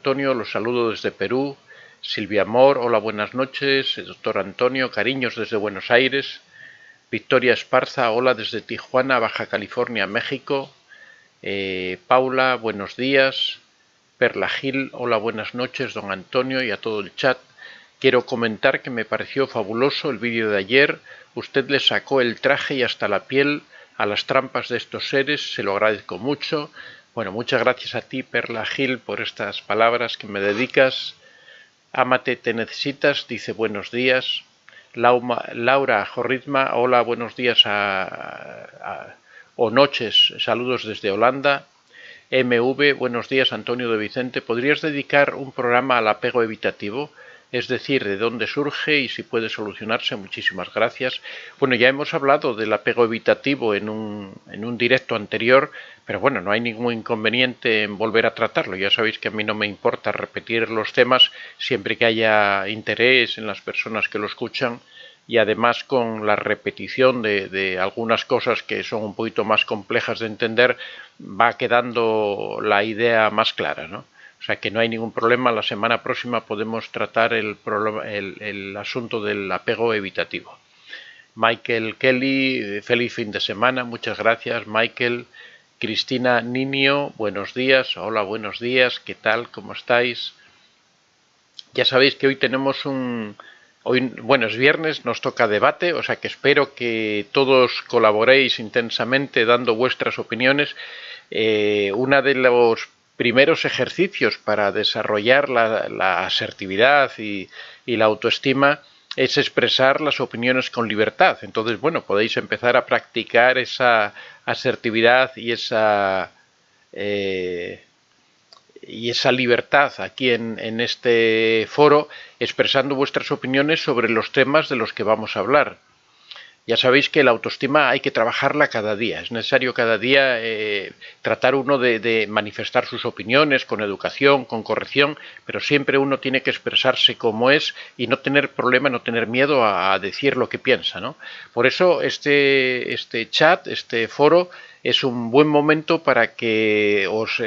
Antonio, los saludo desde Perú. Silvia Amor, hola, buenas noches. Doctor Antonio, cariños desde Buenos Aires. Victoria Esparza, hola desde Tijuana, Baja California, México. Paula, buenos días. Perla Gil, hola, buenas noches, don Antonio y a todo el chat. Quiero comentar que me pareció fabuloso el vídeo de ayer. Usted le sacó el traje y hasta la piel a las trampas de estos seres, se lo agradezco mucho. Bueno, muchas gracias a ti, Perla Gil, por estas palabras que me dedicas. Ámate, te necesitas, dice buenos días. Laura Jorritma, hola, buenos días o noches, saludos desde Holanda. MV, buenos días, Antonio de Vicente. ¿Podrías dedicar un programa al apego evitativo? Es decir, de dónde surge y si puede solucionarse. Muchísimas gracias. Bueno, ya hemos hablado del apego evitativo en un directo anterior, pero bueno, no hay ningún inconveniente en volver a tratarlo. Ya sabéis que a mí no me importa repetir los temas siempre que haya interés en las personas que lo escuchan, y además con la repetición de algunas cosas que son un poquito más complejas de entender, va quedando la idea más clara, ¿no? O sea que no hay ningún problema. La semana próxima podemos tratar el asunto del apego evitativo. Michael Kelly, feliz fin de semana. Muchas gracias, Michael. Cristina Niño, buenos días. Hola, buenos días. ¿Qué tal? ¿Cómo estáis? Ya sabéis que hoy tenemos bueno, es viernes, nos toca debate, o sea que espero que todos colaboréis intensamente dando vuestras opiniones. Uno de los primeros ejercicios para desarrollar la asertividad y la autoestima es expresar las opiniones con libertad. Entonces, bueno, podéis empezar a practicar esa asertividad y esa libertad aquí en este foro, expresando vuestras opiniones sobre los temas de los que vamos a hablar. Ya sabéis que la autoestima hay que trabajarla cada día. Es necesario cada día tratar uno de manifestar sus opiniones con educación, con corrección, pero siempre uno tiene que expresarse como es y no tener problema, no tener miedo a decir lo que piensa, ¿no? Por eso este chat, este foro, es un buen momento para que os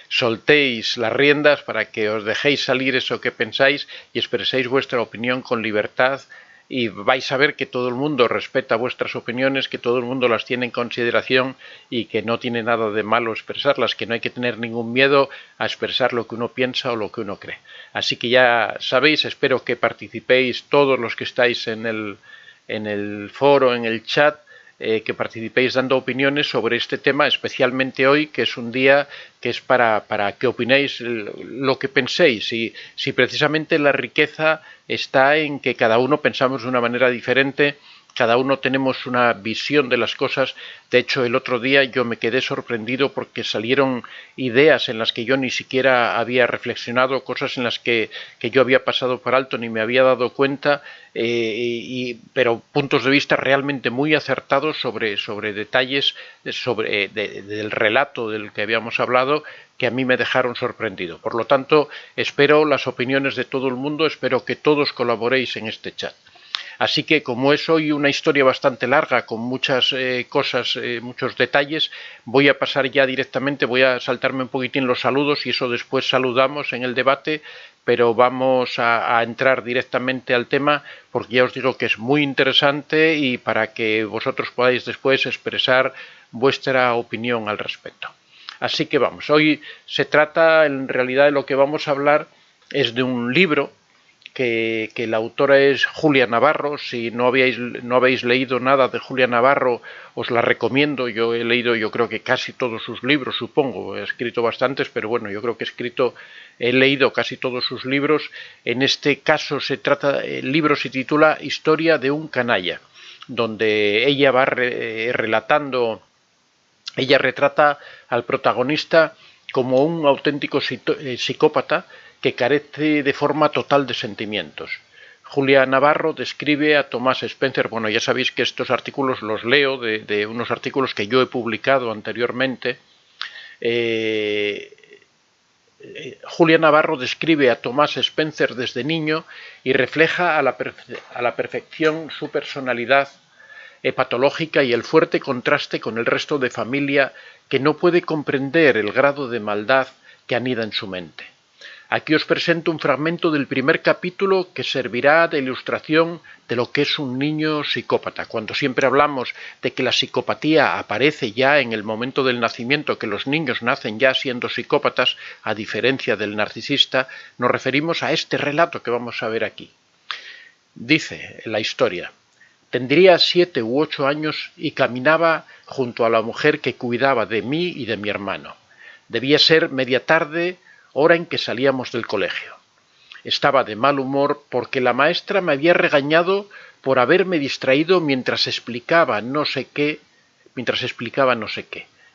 soltéis las riendas, para que os dejéis salir eso que pensáis y expreséis vuestra opinión con libertad. Y vais a ver que todo el mundo respeta vuestras opiniones, que todo el mundo las tiene en consideración y que no tiene nada de malo expresarlas, que no hay que tener ningún miedo a expresar lo que uno piensa o lo que uno cree. Así que ya sabéis, espero que participéis todos los que estáis en el foro, en el chat, que participéis dando opiniones sobre este tema, especialmente hoy, que es un día que es para que opinéis lo que penséis. Y si precisamente la riqueza está en que cada uno pensamos de una manera diferente, cada uno tenemos una visión de las cosas. De hecho, el otro día yo me quedé sorprendido porque salieron ideas en las que yo ni siquiera había reflexionado, cosas en las que yo había pasado por alto ni me había dado cuenta, pero puntos de vista realmente muy acertados sobre detalles del relato del que habíamos hablado, que a mí me dejaron sorprendido. Por lo tanto, espero las opiniones de todo el mundo, espero que todos colaboréis en este chat. Así que, como es hoy una historia bastante larga, con muchas cosas, muchos detalles, voy a pasar ya directamente, voy a saltarme un poquitín los saludos y eso después saludamos en el debate, pero vamos a entrar directamente al tema porque ya os digo que es muy interesante y para que vosotros podáis después expresar vuestra opinión al respecto. Así que vamos, hoy se trata, en realidad de lo que vamos a hablar es de un libro que la autora es Julia Navarro. Si no habéis leído nada de Julia Navarro, os la recomiendo. Yo he leído, yo creo que casi todos sus libros, supongo. He escrito bastantes, pero bueno, yo creo que he leído casi todos sus libros. En este caso el libro se titula Historia de un canalla, donde ella va ella retrata al protagonista como un auténtico psicópata que carece de forma total de sentimientos. Julia Navarro describe a Thomas Spencer. Bueno, ya sabéis que estos artículos los leo de unos artículos que yo he publicado anteriormente. Julia Navarro describe a Thomas Spencer desde niño y refleja a la perfección su personalidad patológica y el fuerte contraste con el resto de familia que no puede comprender el grado de maldad que anida en su mente. Aquí os presento un fragmento del primer capítulo que servirá de ilustración de lo que es un niño psicópata. Cuando siempre hablamos de que la psicopatía aparece ya en el momento del nacimiento, que los niños nacen ya siendo psicópatas, a diferencia del narcisista, nos referimos a este relato que vamos a ver aquí. Dice la historia: tendría 7 u 8 años y caminaba junto a la mujer que cuidaba de mí y de mi hermano. Debía ser media tarde, hora en que salíamos del colegio. Estaba de mal humor porque la maestra me había regañado por haberme distraído mientras explicaba no sé qué.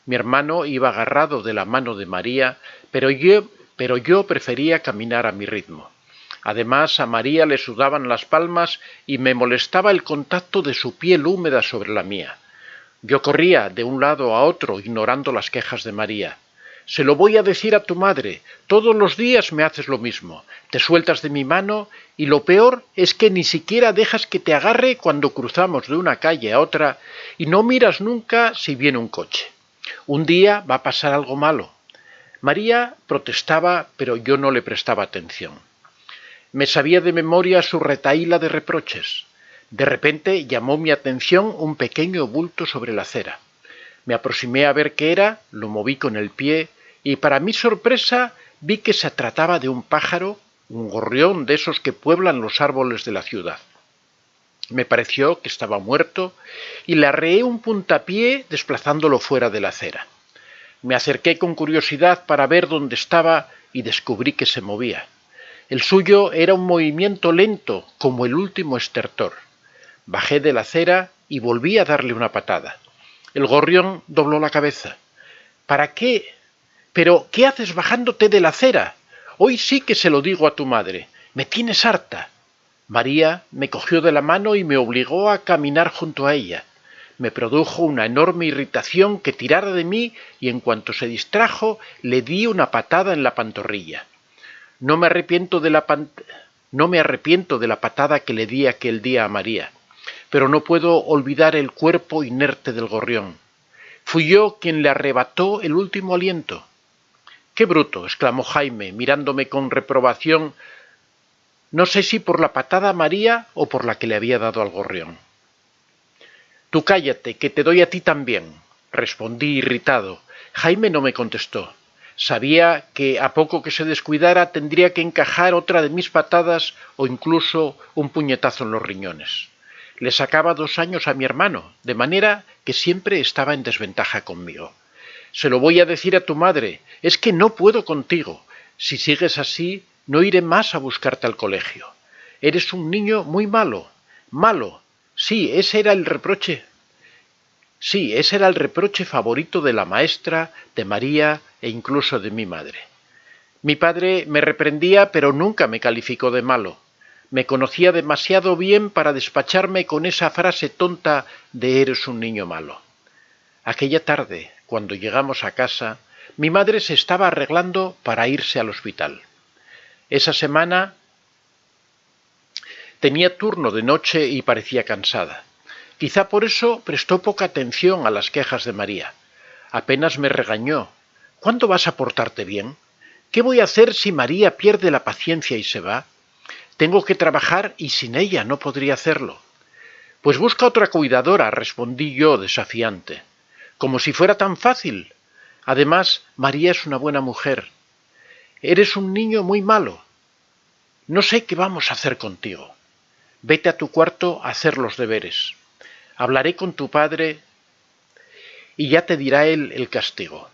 Mi hermano iba agarrado de la mano de María, pero yo prefería caminar a mi ritmo. Además, a María le sudaban las palmas y me molestaba el contacto de su piel húmeda sobre la mía. Yo corría de un lado a otro ignorando las quejas de María. «Se lo voy a decir a tu madre, todos los días me haces lo mismo, te sueltas de mi mano y lo peor es que ni siquiera dejas que te agarre cuando cruzamos de una calle a otra y no miras nunca si viene un coche. Un día va a pasar algo malo». María protestaba, pero yo no le prestaba atención. Me sabía de memoria su retahíla de reproches. De repente llamó mi atención un pequeño bulto sobre la acera. Me aproximé a ver qué era, lo moví con el pie y para mi sorpresa vi que se trataba de un pájaro, un gorrión de esos que pueblan los árboles de la ciudad. Me pareció que estaba muerto y le arreé un puntapié desplazándolo fuera de la acera. Me acerqué con curiosidad para ver dónde estaba y descubrí que se movía. El suyo era un movimiento lento, como el último estertor. Bajé de la acera y volví a darle una patada. El gorrión dobló la cabeza. «¿Para qué? ¿Pero qué haces bajándote de la acera? Hoy sí que se lo digo a tu madre. Me tienes harta». María me cogió de la mano y me obligó a caminar junto a ella. Me produjo una enorme irritación que tirara de mí y en cuanto se distrajo le di una patada en la pantorrilla. No me arrepiento de la patada que le di aquel día a María, pero no puedo olvidar el cuerpo inerte del gorrión. Fui yo quien le arrebató el último aliento. «¡Qué bruto!», exclamó Jaime, mirándome con reprobación, no sé si por la patada a María o por la que le había dado al gorrión. «Tú cállate, que te doy a ti también», respondí irritado. Jaime no me contestó. Sabía que a poco que se descuidara tendría que encajar otra de mis patadas o incluso un puñetazo en los riñones. Le sacaba 2 años a mi hermano, de manera que siempre estaba en desventaja conmigo. «Se lo voy a decir a tu madre, es que no puedo contigo. Si sigues así, no iré más a buscarte al colegio. Eres un niño muy malo. Malo. Sí, ese era el reproche favorito de la maestra, de María e incluso de mi madre. Mi padre me reprendía, pero nunca me calificó de malo. Me conocía demasiado bien para despacharme con esa frase tonta de «eres un niño malo». Aquella tarde, cuando llegamos a casa, mi madre se estaba arreglando para irse al hospital. Esa semana tenía turno de noche y parecía cansada. Quizá por eso prestó poca atención a las quejas de María. Apenas me regañó. «¿Cuándo vas a portarte bien? ¿Qué voy a hacer si María pierde la paciencia y se va? Tengo que trabajar y sin ella no podría hacerlo». «Pues busca otra cuidadora», respondí yo desafiante. «Como si fuera tan fácil. Además, María es una buena mujer. Eres un niño muy malo. No sé qué vamos a hacer contigo. Vete a tu cuarto a hacer los deberes. Hablaré con tu padre y ya te dirá él el castigo».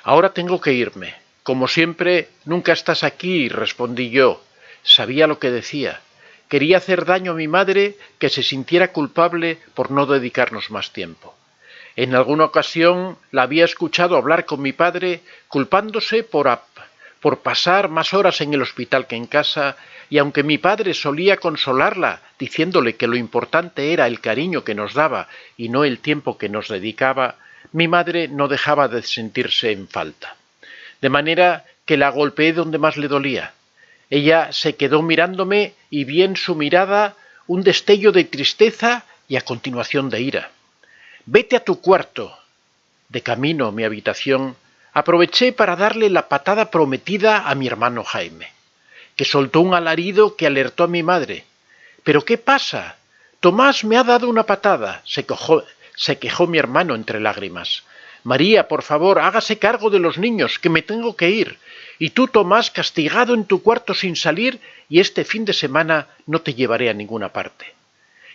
«Ahora tengo que irme. Como siempre, nunca estás aquí», respondí yo. Sabía lo que decía. Quería hacer daño a mi madre, que se sintiera culpable por no dedicarnos más tiempo. En alguna ocasión la había escuchado hablar con mi padre, culpándose por pasar más horas en el hospital que en casa, y aunque mi padre solía consolarla, diciéndole que lo importante era el cariño que nos daba y no el tiempo que nos dedicaba, mi madre no dejaba de sentirse en falta. De manera que la golpeé donde más le dolía. Ella se quedó mirándome y vi en su mirada un destello de tristeza y a continuación de ira. «Vete a tu cuarto». De camino a mi habitación, aproveché para darle la patada prometida a mi hermano Jaime, que soltó un alarido que alertó a mi madre. «¿Pero qué pasa? Tomás me ha dado una patada», se quejó mi hermano entre lágrimas. «María, por favor, hágase cargo de los niños, que me tengo que ir. Y tú, Tomás, castigado en tu cuarto sin salir, y este fin de semana no te llevaré a ninguna parte».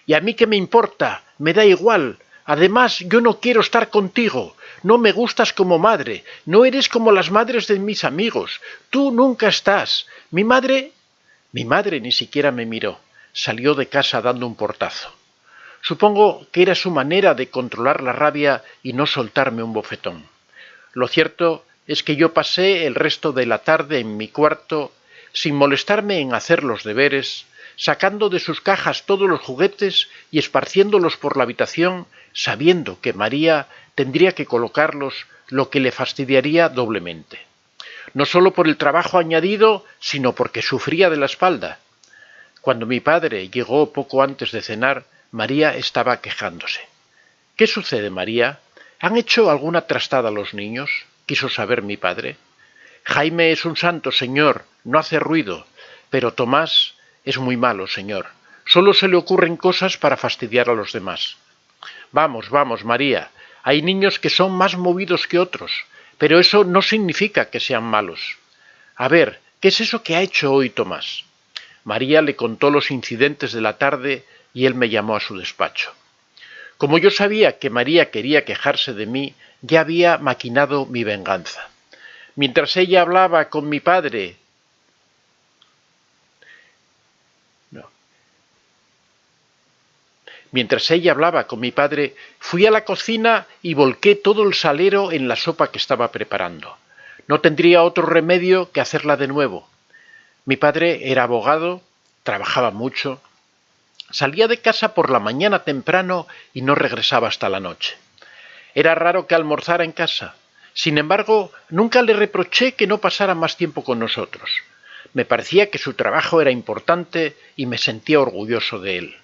«¿Y a mí qué me importa? Me da igual. Además, yo no quiero estar contigo. No me gustas como madre. No eres como las madres de mis amigos. Tú nunca estás. Mi madre ni siquiera me miró. Salió de casa dando un portazo. Supongo que era su manera de controlar la rabia y no soltarme un bofetón. Lo cierto es que yo pasé el resto de la tarde en mi cuarto sin molestarme en hacer los deberes, sacando de sus cajas todos los juguetes y esparciéndolos por la habitación, sabiendo que María tendría que colocarlos, lo que le fastidiaría doblemente. No solo por el trabajo añadido, sino porque sufría de la espalda. Cuando mi padre llegó poco antes de cenar, María estaba quejándose. «¿Qué sucede, María? ¿Han hecho alguna trastada los niños?», quiso saber mi padre. «Jaime es un santo, señor, no hace ruido, pero Tomás es muy malo, señor. Solo se le ocurren cosas para fastidiar a los demás». «Vamos, vamos, María, hay niños que son más movidos que otros, pero eso no significa que sean malos. A ver, ¿qué es eso que ha hecho hoy Tomás?». María le contó los incidentes de la tarde y él me llamó a su despacho. Como yo sabía que María quería quejarse de mí, ya había maquinado mi venganza. Mientras ella hablaba con mi padre, fui a la cocina y volqué todo el salero en la sopa que estaba preparando. No tendría otro remedio que hacerla de nuevo. Mi padre era abogado, trabajaba mucho, salía de casa por la mañana temprano y no regresaba hasta la noche. Era raro que almorzara en casa. Sin embargo, nunca le reproché que no pasara más tiempo con nosotros. Me parecía que su trabajo era importante y me sentía orgulloso de él.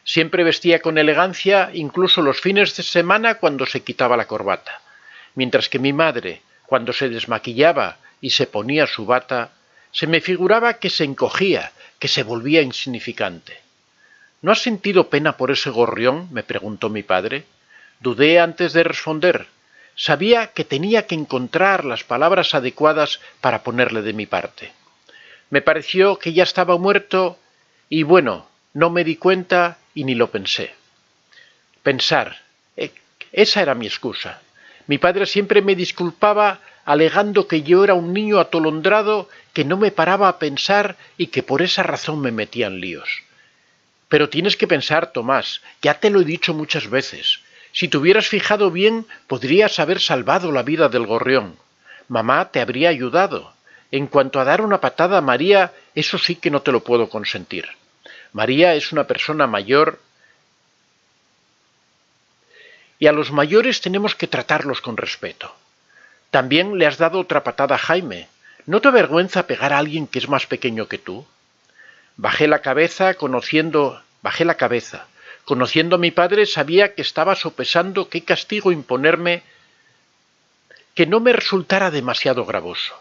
Siempre vestía con elegancia, incluso los fines de semana cuando se quitaba la corbata, mientras que mi madre, cuando se desmaquillaba y se ponía su bata, se me figuraba que se encogía, que se volvía insignificante. «¿No has sentido pena por ese gorrión?», me preguntó mi padre. Dudé antes de responder. Sabía que tenía que encontrar las palabras adecuadas para ponerle de mi parte. Me pareció que ya estaba muerto y bueno, no me di cuenta y ni lo pensé. Pensar, esa era mi excusa. Mi padre siempre me disculpaba alegando que yo era un niño atolondrado que no me paraba a pensar y que por esa razón me metía en líos. «Pero tienes que pensar, Tomás, ya te lo he dicho muchas veces. Si te hubieras fijado bien, podrías haber salvado la vida del gorrión. Mamá te habría ayudado. En cuanto a dar una patada a María, eso sí que no te lo puedo consentir. María es una persona mayor y a los mayores tenemos que tratarlos con respeto. También le has dado otra patada a Jaime. ¿No te avergüenza pegar a alguien que es más pequeño que tú?». Bajé la cabeza. Conociendo a mi padre, sabía que estaba sopesando qué castigo imponerme que no me resultara demasiado gravoso.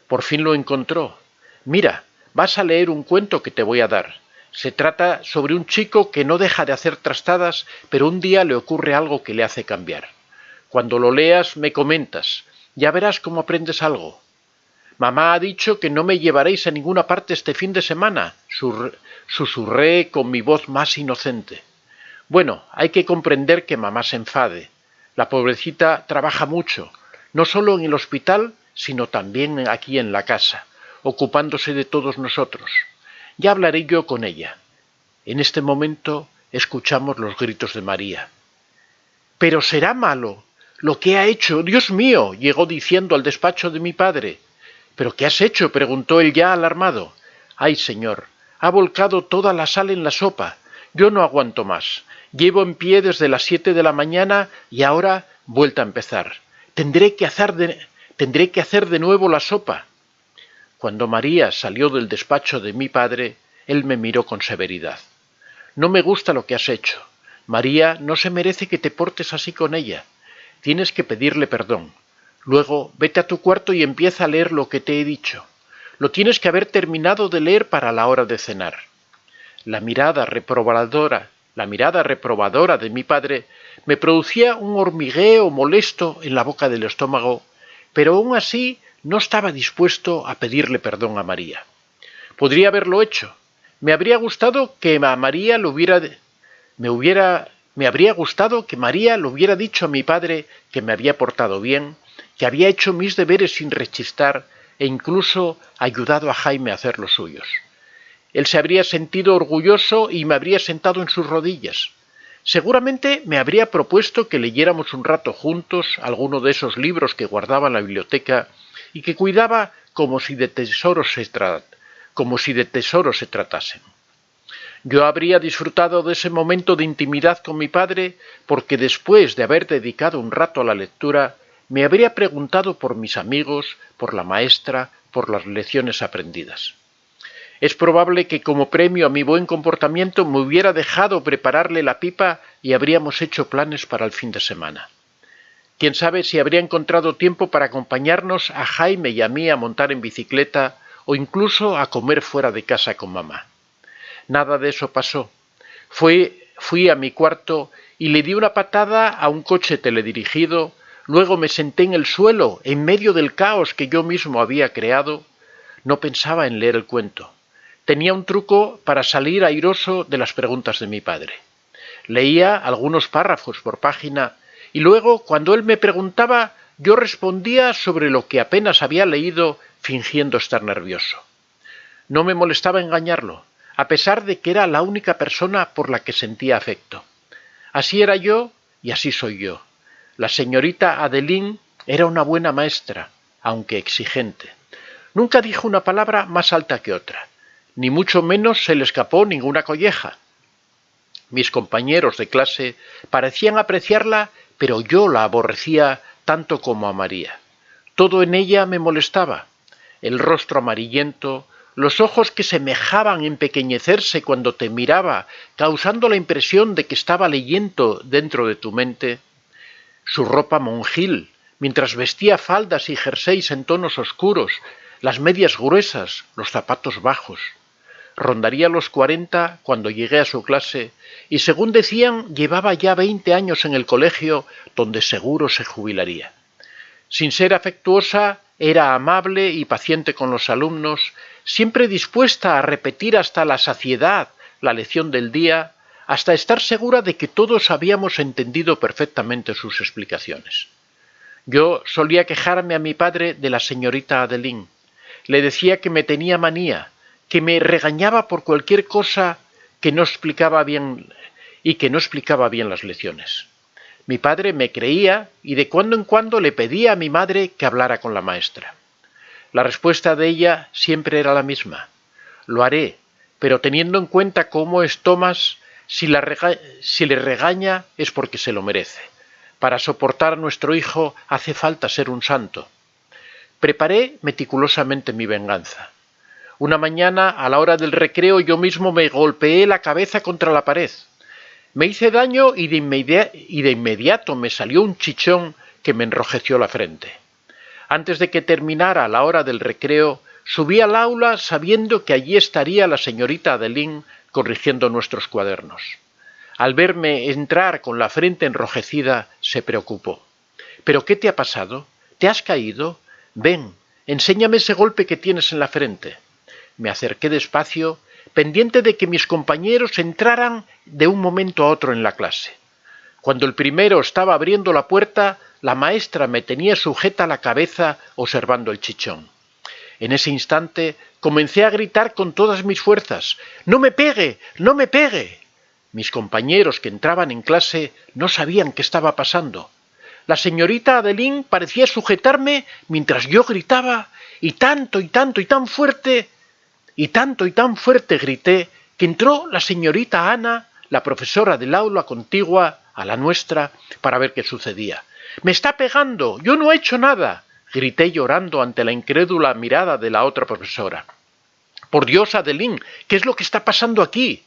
Por fin lo encontró. «Mira, vas a leer un cuento que te voy a dar. Se trata sobre un chico que no deja de hacer trastadas, pero un día le ocurre algo que le hace cambiar. Cuando lo leas me comentas. Ya verás cómo aprendes algo». «Mamá ha dicho que no me llevaréis a ninguna parte este fin de semana», susurré con mi voz más inocente. Bueno, hay que comprender que mamá se enfade. La pobrecita trabaja mucho, no solo en el hospital, sino también aquí en la casa, ocupándose de todos nosotros. Ya hablaré yo con ella. En este momento escuchamos los gritos de María. «Pero será malo. Lo que ha hecho, Dios mío», llegó diciendo al despacho de mi padre. «¿Pero qué has hecho?», preguntó él ya alarmado. «Ay, señor, ha volcado toda la sal en la sopa. Yo no aguanto más. Llevo en pie desde las 7 de la mañana y ahora vuelta a empezar. Tendré que hacer de nuevo la sopa». Cuando María salió del despacho de mi padre, él me miró con severidad. «No me gusta lo que has hecho. María no se merece que te portes así con ella. Tienes que pedirle perdón. Luego, vete a tu cuarto y empieza a leer lo que te he dicho. Lo tienes que haber terminado de leer para la hora de cenar. La mirada reprobadora de mi padre me producía un hormigueo molesto en la boca del estómago, pero aún así no estaba dispuesto a pedirle perdón a María. Podría haberlo hecho. Me habría gustado que María lo hubiera dicho a mi padre que me había portado bien, que había hecho mis deberes sin rechistar e incluso ayudado a Jaime a hacer los suyos. Él se habría sentido orgulloso y me habría sentado en sus rodillas. Seguramente me habría propuesto que leyéramos un rato juntos alguno de esos libros que guardaba en la biblioteca y que cuidaba como si de tesoros se tratasen. Yo habría disfrutado de ese momento de intimidad con mi padre porque después de haber dedicado un rato a la lectura, me habría preguntado por mis amigos, por la maestra, por las lecciones aprendidas. Es probable que como premio a mi buen comportamiento me hubiera dejado prepararle la pipa y habríamos hecho planes para el fin de semana. Quién sabe si habría encontrado tiempo para acompañarnos a Jaime y a mí a montar en bicicleta o incluso a comer fuera de casa con mamá. Nada de eso pasó. Fui a mi cuarto y le di una patada a un coche teledirigido, luego me senté en el suelo en medio del caos que yo mismo había creado. No pensaba en leer el cuento. Tenía un truco para salir airoso de las preguntas de mi padre. Leía algunos párrafos por página y luego, cuando él me preguntaba, yo respondía sobre lo que apenas había leído, fingiendo estar nervioso. No me molestaba engañarlo, a pesar de que era la única persona por la que sentía afecto. Así era yo y así soy yo. La señorita Adeline era una buena maestra, aunque exigente. Nunca dijo una palabra más alta que otra. Ni mucho menos se le escapó ninguna colleja. Mis compañeros de clase parecían apreciarla, pero yo la aborrecía tanto como a María. Todo en ella me molestaba. El rostro amarillento, los ojos que semejaban empequeñecerse cuando te miraba, causando la impresión de que estaba leyendo dentro de tu mente, su ropa monjil, mientras vestía faldas y jerseys en tonos oscuros, las medias gruesas, los zapatos bajos. Rondaría los 40 cuando llegué a su clase y, según decían, llevaba ya 20 años en el colegio donde seguro se jubilaría. Sin ser afectuosa, era amable y paciente con los alumnos, siempre dispuesta a repetir hasta la saciedad la lección del día, hasta estar segura de que todos habíamos entendido perfectamente sus explicaciones. Yo solía quejarme a mi padre de la señorita Adeline. Le decía que me tenía manía, que me regañaba por cualquier cosa que no explicaba bien las lecciones. Mi padre me creía y de cuando en cuando le pedía a mi madre que hablara con la maestra. La respuesta de ella siempre era la misma. Lo haré, pero teniendo en cuenta cómo es Tomás, si le regaña es porque se lo merece. Para soportar a nuestro hijo hace falta ser un santo. Preparé meticulosamente mi venganza. Una mañana, a la hora del recreo, yo mismo me golpeé la cabeza contra la pared. Me hice daño y de inmediato me salió un chichón que me enrojeció la frente. Antes de que terminara la hora del recreo, subí al aula sabiendo que allí estaría la señorita Adeline corrigiendo nuestros cuadernos. Al verme entrar con la frente enrojecida, se preocupó. ¿Pero qué te ha pasado? ¿Te has caído? Ven, enséñame ese golpe que tienes en la frente. Me acerqué despacio, pendiente de que mis compañeros entraran de un momento a otro en la clase. Cuando el primero estaba abriendo la puerta, la maestra me tenía sujeta la cabeza observando el chichón. En ese instante comencé a gritar con todas mis fuerzas: ¡No me pegue! ¡No me pegue! Mis compañeros que entraban en clase no sabían qué estaba pasando. La señorita Adeline parecía sujetarme mientras yo gritaba, y tanto y tan fuerte grité que entró la señorita Ana, la profesora del aula contigua a la nuestra, para ver qué sucedía. «¡Me está pegando! ¡Yo no he hecho nada!», grité llorando ante la incrédula mirada de la otra profesora. «Por Dios, Adeline, ¿qué es lo que está pasando aquí?»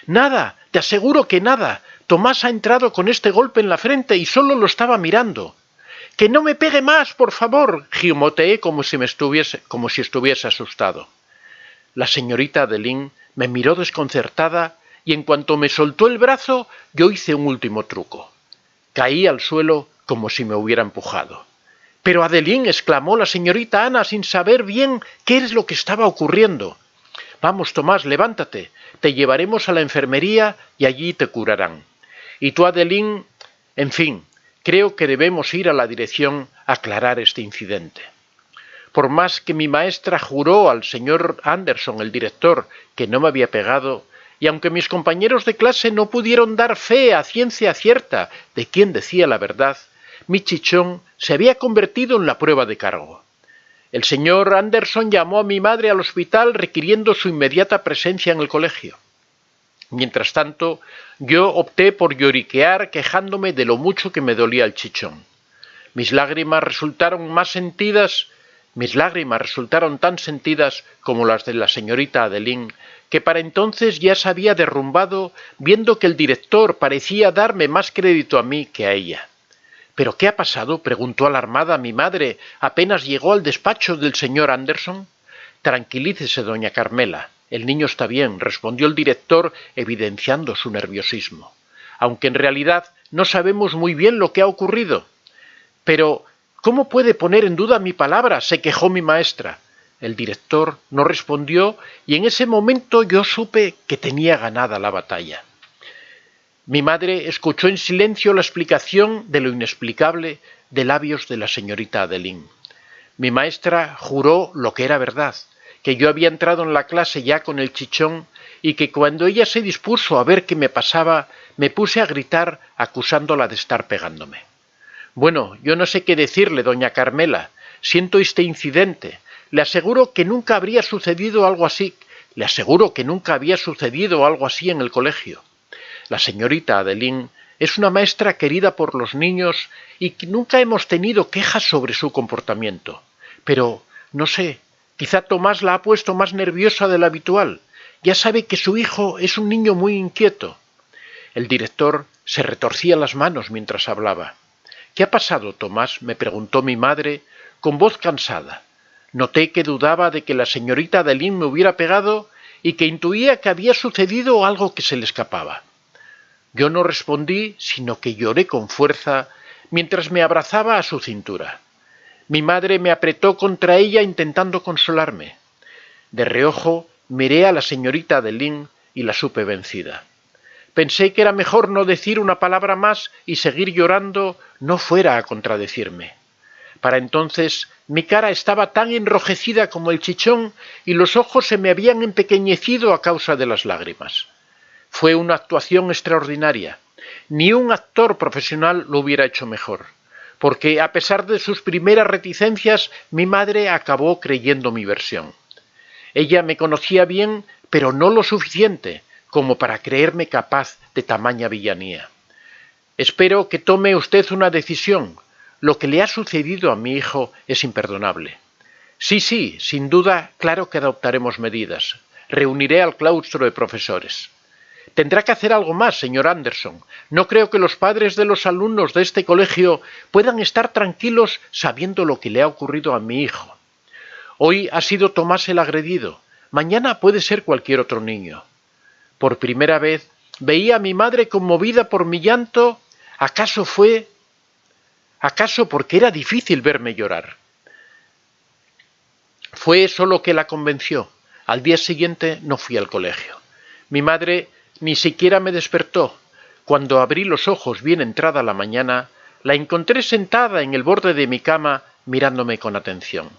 «Nada, te aseguro que nada. Tomás ha entrado con este golpe en la frente y solo lo estaba mirando. —¡Que no me pegue más, por favor! —gimoteé como si estuviese asustado. La señorita Adeline me miró desconcertada y en cuanto me soltó el brazo, yo hice un último truco. Caí al suelo como si me hubiera empujado. —¡Pero Adeline! —exclamó la señorita Ana sin saber bien qué es lo que estaba ocurriendo. —Vamos, Tomás, levántate. Te llevaremos a la enfermería y allí te curarán. Y tú, Adeline, en fin, creo que debemos ir a la dirección a aclarar este incidente. Por más que mi maestra juró al señor Anderson, el director, que no me había pegado, y aunque mis compañeros de clase no pudieron dar fe a ciencia cierta de quién decía la verdad, mi chichón se había convertido en la prueba de cargo. El señor Anderson llamó a mi madre al hospital requiriendo su inmediata presencia en el colegio. Mientras tanto, yo opté por lloriquear quejándome de lo mucho que me dolía el chichón. Mis lágrimas resultaron tan sentidas como las de la señorita Adeline, que para entonces ya se había derrumbado viendo que el director parecía darme más crédito a mí que a ella. —¿Pero qué ha pasado? —preguntó alarmada mi madre apenas llegó al despacho del señor Anderson. —Tranquilícese, doña Carmela. El niño está bien —respondió el director, evidenciando su nerviosismo—, aunque en realidad no sabemos muy bien lo que ha ocurrido. —Pero, ¿cómo puede poner en duda mi palabra? —se quejó mi maestra. El director no respondió y en ese momento yo supe que tenía ganada la batalla. Mi madre escuchó en silencio la explicación de lo inexplicable de labios de la señorita Adeline. Mi maestra juró lo que era verdad, que yo había entrado en la clase ya con el chichón y que cuando ella se dispuso a ver qué me pasaba, me puse a gritar acusándola de estar pegándome. Bueno, yo no sé qué decirle, doña Carmela. Siento este incidente. Le aseguro que nunca había sucedido algo así. Le aseguro que nunca había sucedido algo así en el colegio. La señorita Adeline es una maestra querida por los niños y que nunca hemos tenido quejas sobre su comportamiento. Pero, no sé, quizá Tomás la ha puesto más nerviosa de lo habitual. Ya sabe que su hijo es un niño muy inquieto. El director se retorcía las manos mientras hablaba. —¿Qué ha pasado, Tomás? —me preguntó mi madre con voz cansada. Noté que dudaba de que la señorita Adeline me hubiera pegado y que intuía que había sucedido algo que se le escapaba. Yo no respondí, sino que lloré con fuerza mientras me abrazaba a su cintura. Mi madre me apretó contra ella intentando consolarme. De reojo miré a la señorita Adeline y la supe vencida. Pensé que era mejor no decir una palabra más y seguir llorando no fuera a contradecirme. Para entonces mi cara estaba tan enrojecida como el chichón y los ojos se me habían empequeñecido a causa de las lágrimas. Fue una actuación extraordinaria. Ni un actor profesional lo hubiera hecho mejor, porque a pesar de sus primeras reticencias, mi madre acabó creyendo mi versión. Ella me conocía bien, pero no lo suficiente como para creerme capaz de tamaña villanía. Espero que tome usted una decisión. Lo que le ha sucedido a mi hijo es imperdonable. Sí, sin duda, claro que adoptaremos medidas. Reuniré al claustro de profesores. Tendrá que hacer algo más, señor Anderson. No creo que los padres de los alumnos de este colegio puedan estar tranquilos sabiendo lo que le ha ocurrido a mi hijo. Hoy ha sido Tomás el agredido. Mañana puede ser cualquier otro niño. Por primera vez veía a mi madre conmovida por mi llanto. ¿Acaso porque era difícil verme llorar? Fue eso lo que la convenció. Al día siguiente no fui al colegio. Mi madre ni siquiera me despertó. Cuando abrí los ojos bien entrada la mañana, la encontré sentada en el borde de mi cama mirándome con atención.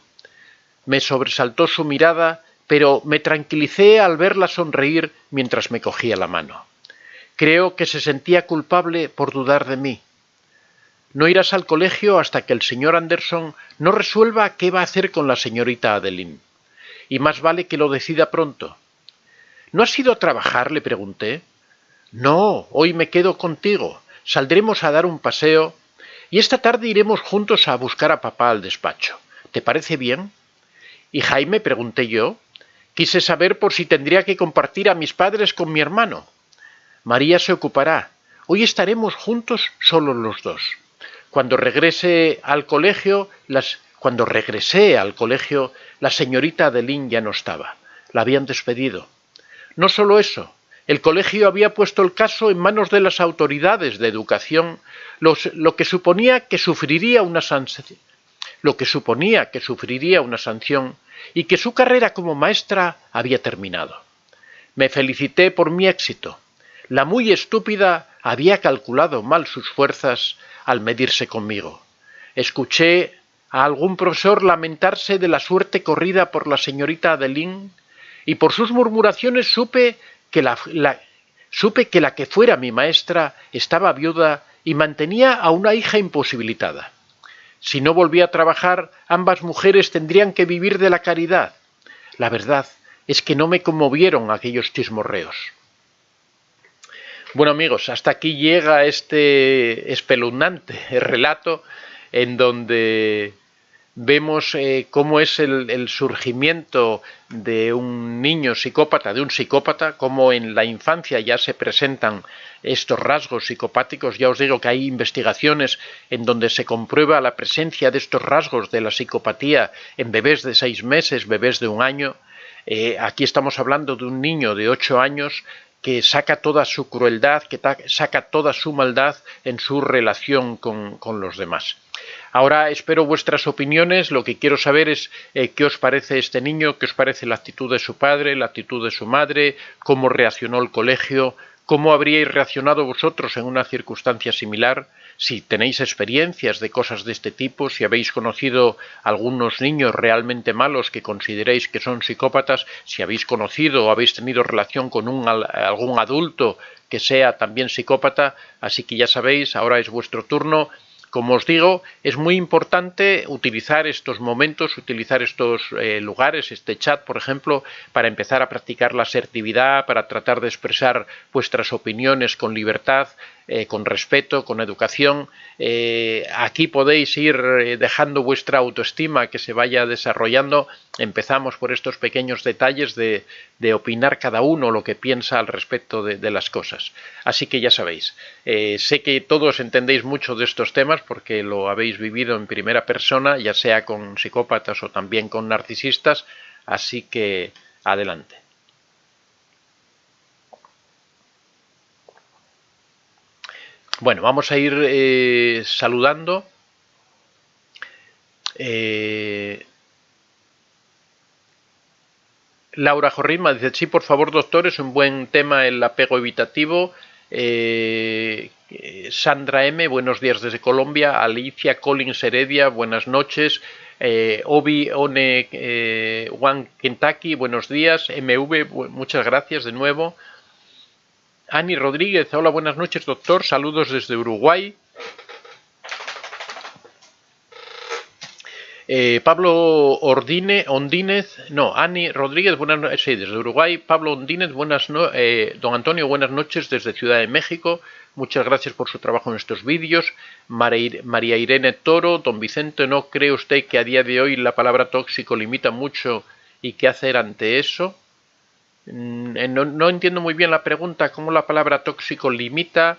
Me sobresaltó su mirada, pero me tranquilicé al verla sonreír mientras me cogía la mano. Creo que se sentía culpable por dudar de mí. No irás al colegio hasta que el señor Anderson no resuelva qué va a hacer con la señorita Adeline. Y más vale que lo decida pronto. ¿No has ido a trabajar?, le pregunté. No, hoy me quedo contigo. Saldremos a dar un paseo y esta tarde iremos juntos a buscar a papá al despacho. ¿Te parece bien? ¿Y Jaime?, pregunté yo. Quise saber por si tendría que compartir a mis padres con mi hermano. María se ocupará. Hoy estaremos juntos solo los dos. Cuando regresé al colegio, la señorita Adeline ya no estaba. La habían despedido. No solo eso, el colegio había puesto el caso en manos de las autoridades de educación, lo que suponía que sufriría una sanción y que su carrera como maestra había terminado. Me felicité por mi éxito. La muy estúpida había calculado mal sus fuerzas al medirse conmigo. Escuché a algún profesor lamentarse de la suerte corrida por la señorita Adeline y por sus murmuraciones supe que la que fuera mi maestra estaba viuda y mantenía a una hija imposibilitada. Si no volvía a trabajar, ambas mujeres tendrían que vivir de la caridad. La verdad es que no me conmovieron aquellos chismorreos. Bueno, amigos, hasta aquí llega este espeluznante relato en donde vemos cómo es el surgimiento de un niño psicópata, de un psicópata, cómo en la infancia ya se presentan estos rasgos psicopáticos. Ya os digo que hay investigaciones en donde se comprueba la presencia de estos rasgos de la psicopatía en bebés de 6 meses, bebés de 1 año. Aquí estamos hablando de un niño de 8 años que saca toda su crueldad, que saca toda su maldad en su relación con los demás. Ahora espero vuestras opiniones. Lo que quiero saber es qué os parece este niño, qué os parece la actitud de su padre, la actitud de su madre, cómo reaccionó el colegio, cómo habríais reaccionado vosotros en una circunstancia similar, si tenéis experiencias de cosas de este tipo, si habéis conocido algunos niños realmente malos que consideréis que son psicópatas, si habéis conocido o habéis tenido relación con algún adulto que sea también psicópata. Así que ya sabéis, ahora es vuestro turno. Como os digo, es muy importante utilizar estos momentos, utilizar estos lugares, este chat, por ejemplo, para empezar a practicar la asertividad, para tratar de expresar vuestras opiniones con libertad, con respeto, con educación. Aquí podéis ir dejando vuestra autoestima que se vaya desarrollando. Empezamos por estos pequeños detalles de opinar cada uno lo que piensa al respecto de las cosas. Así que ya sabéis, sé que todos entendéis mucho de estos temas porque lo habéis vivido en primera persona, ya sea con psicópatas o también con narcisistas, así que adelante. Bueno, vamos a ir saludando. Laura Jorrima dice, sí, por favor, doctor, es un buen tema el apego evitativo. Sandra M, buenos días desde Colombia. Alicia Collins Heredia, buenas noches. Obi One One Kentucky, buenos días. MV, muchas gracias de nuevo. Ani Rodríguez, hola, buenas noches, doctor. Saludos desde Uruguay. Pablo Ondínez, no, Ani Rodríguez, buenas noches, sí, desde Uruguay. Pablo Ondínez, don Antonio, buenas noches desde Ciudad de México. Muchas gracias por su trabajo en estos vídeos. María Irene Toro, don Vicente, ¿no cree usted que a día de hoy la palabra tóxico limita mucho y qué hacer ante eso? No entiendo muy bien la pregunta, cómo la palabra tóxico limita.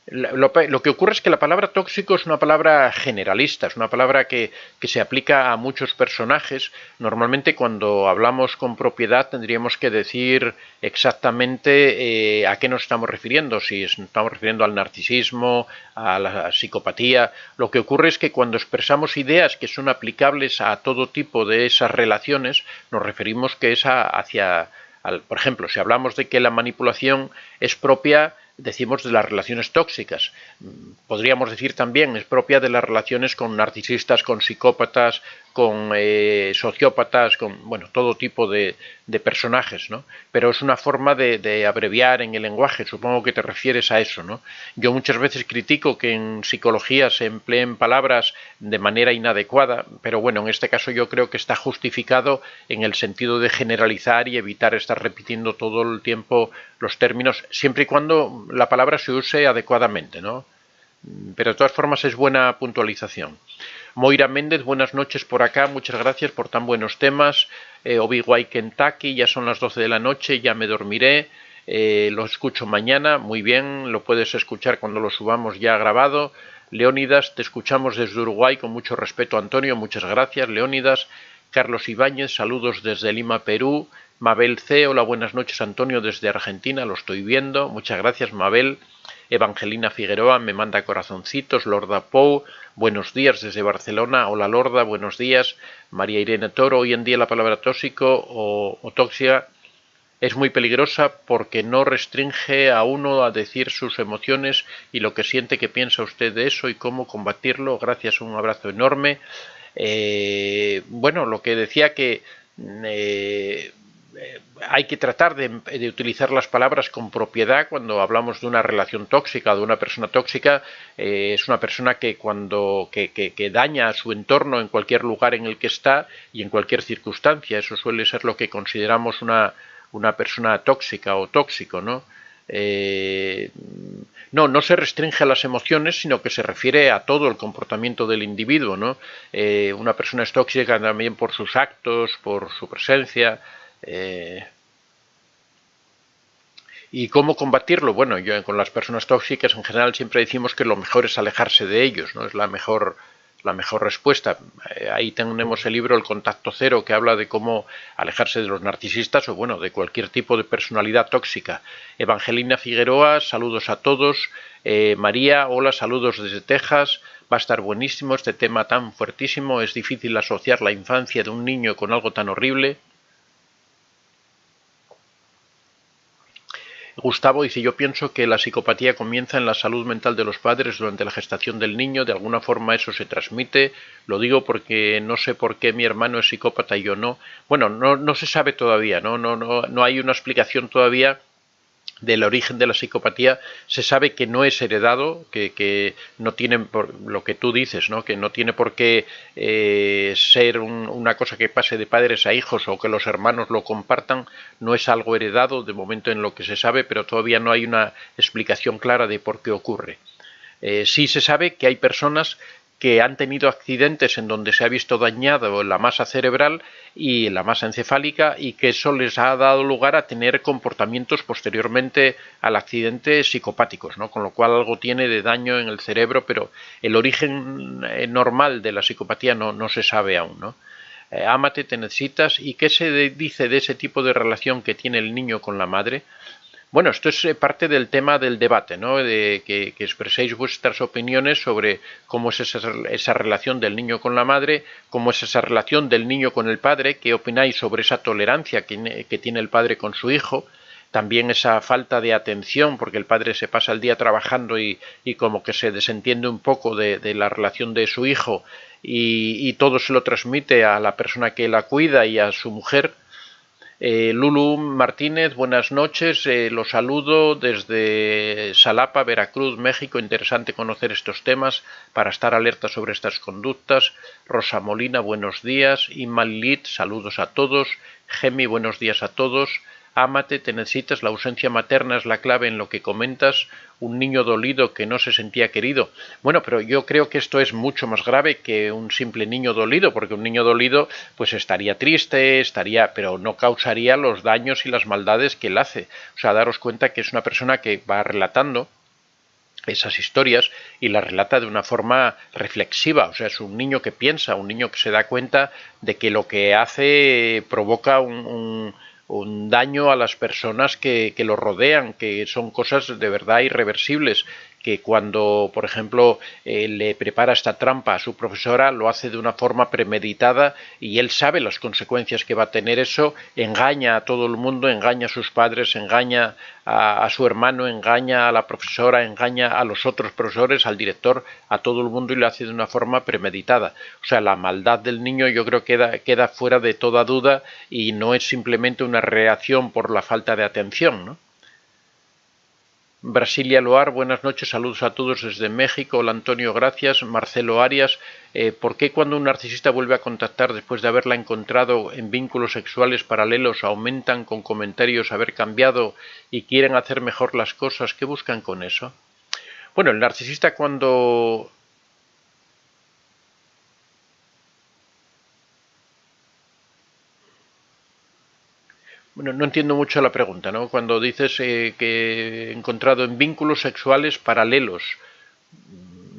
Lo que ocurre es que la palabra tóxico es una palabra generalista, es una palabra que se aplica a muchos personajes. Normalmente cuando hablamos con propiedad tendríamos que decir exactamente a qué nos estamos refiriendo, si nos estamos refiriendo al narcisismo, a la psicopatía. Lo que ocurre es que cuando expresamos ideas que son aplicables a todo tipo de esas relaciones, nos referimos que es por ejemplo, si hablamos de que la manipulación es propia, decimos de las relaciones tóxicas. Podríamos decir también es propia de las relaciones con narcisistas, con psicópatas, con sociópatas, con todo tipo de personajes, ¿no? Pero es una forma de abreviar en el lenguaje, supongo que te refieres a eso, ¿no? Yo muchas veces critico que en psicología se empleen palabras de manera inadecuada, pero bueno, en este caso yo creo que está justificado en el sentido de generalizar y evitar estar repitiendo todo el tiempo los términos, siempre y cuando la palabra se use adecuadamente, ¿no? Pero de todas formas es buena puntualización. Moira Méndez, buenas noches por acá, muchas gracias por tan buenos temas. Obi-Wan Kentucky, ya son las 12 de la noche, ya me dormiré. lo escucho mañana, muy bien, lo puedes escuchar cuando lo subamos ya grabado. Leónidas, te escuchamos desde Uruguay con mucho respeto, Antonio, muchas gracias, Leónidas. Carlos Ibáñez, saludos desde Lima, Perú. Mabel C, hola, buenas noches, Antonio, desde Argentina, lo estoy viendo, muchas gracias, Mabel. Evangelina Figueroa me manda corazoncitos. Lorda Pou, buenos días desde Barcelona. Hola Lorda, buenos días. María Irene Toro, hoy en día la palabra tóxico o tóxica es muy peligrosa porque no restringe a uno a decir sus emociones y lo que siente. ¿Qué piensa usted de eso y cómo combatirlo? Gracias, un abrazo enorme. Bueno, lo que decía que eh, hay que tratar de utilizar las palabras con propiedad cuando hablamos de una relación tóxica o de una persona tóxica. Es una persona que que daña a su entorno en cualquier lugar en el que está y en cualquier circunstancia. Eso suele ser lo que consideramos una persona tóxica o tóxico, ¿no? No se restringe a las emociones, sino que se refiere a todo el comportamiento del individuo, ¿no? Una persona es tóxica también por sus actos, por su presencia. ¿Y cómo combatirlo? Bueno, yo con las personas tóxicas en general siempre decimos que lo mejor es alejarse de ellos, ¿no? Es la mejor respuesta. Ahí tenemos el libro El Contacto Cero, que habla de cómo alejarse de los narcisistas o, bueno, de cualquier tipo de personalidad tóxica. Evangelina Figueroa, saludos a todos. María, hola, saludos desde Texas. Va a estar buenísimo este tema tan fuertísimo. Es difícil asociar la infancia de un niño con algo tan horrible. Gustavo dice, yo pienso que la psicopatía comienza en la salud mental de los padres durante la gestación del niño, de alguna forma eso se transmite, lo digo porque no sé por qué mi hermano es psicópata y yo no. Bueno, no se sabe todavía, no hay una explicación todavía del origen de la psicopatía. Se sabe que no es heredado, que no tiene, por lo que tú dices, ¿no? Que no tiene por qué ser una cosa que pase de padres a hijos o que los hermanos lo compartan. No es algo heredado de momento en lo que se sabe, pero todavía no hay una explicación clara de por qué ocurre. Sí se sabe que hay personas que han tenido accidentes en donde se ha visto dañado la masa cerebral y la masa encefálica y que eso les ha dado lugar a tener comportamientos posteriormente al accidente psicopáticos, ¿no? Con lo cual algo tiene de daño en el cerebro, pero el origen normal de la psicopatía no se sabe aún, ¿no? Ámate, te necesitas. ¿Y qué se dice de ese tipo de relación que tiene el niño con la madre? Bueno, esto es parte del tema del debate, ¿no? De que expreséis vuestras opiniones sobre cómo es esa relación del niño con la madre, cómo es esa relación del niño con el padre, qué opináis sobre esa tolerancia que tiene el padre con su hijo, también esa falta de atención, porque el padre se pasa el día trabajando y como que se desentiende un poco de la relación de su hijo y todo se lo transmite a la persona que la cuida y a su mujer. Lulu Martínez, buenas noches, los saludo desde Xalapa, Veracruz, México. Interesante conocer estos temas para estar alerta sobre estas conductas. Rosa Molina, buenos días. Inmalit, saludos a todos. Gemi, buenos días a todos. Ámate, te necesitas, la ausencia materna es la clave en lo que comentas, un niño dolido que no se sentía querido. Bueno, pero yo creo que esto es mucho más grave que un simple niño dolido, porque un niño dolido pues estaría triste, pero no causaría los daños y las maldades que él hace. O sea, daros cuenta que es una persona que va relatando esas historias y las relata de una forma reflexiva, o sea, es un niño que piensa, un niño que se da cuenta de que lo que hace provoca un daño a las personas que lo rodean, que son cosas de verdad irreversibles, que cuando, por ejemplo, le prepara esta trampa a su profesora, lo hace de una forma premeditada y él sabe las consecuencias que va a tener eso, engaña a todo el mundo, engaña a sus padres, engaña a su hermano, engaña a la profesora, engaña a los otros profesores, al director, a todo el mundo y lo hace de una forma premeditada. O sea, la maldad del niño yo creo que queda fuera de toda duda y no es simplemente una reacción por la falta de atención, ¿no? Brasilia Loar, buenas noches, saludos a todos desde México. Hola Antonio, gracias. Marcelo Arias, ¿por qué cuando un narcisista vuelve a contactar después de haberla encontrado en vínculos sexuales paralelos aumentan con comentarios haber cambiado y quieren hacer mejor las cosas? ¿Qué buscan con eso? Bueno, el narcisista cuando... Bueno, no entiendo mucho la pregunta, ¿no? Cuando dices que he encontrado en vínculos sexuales paralelos,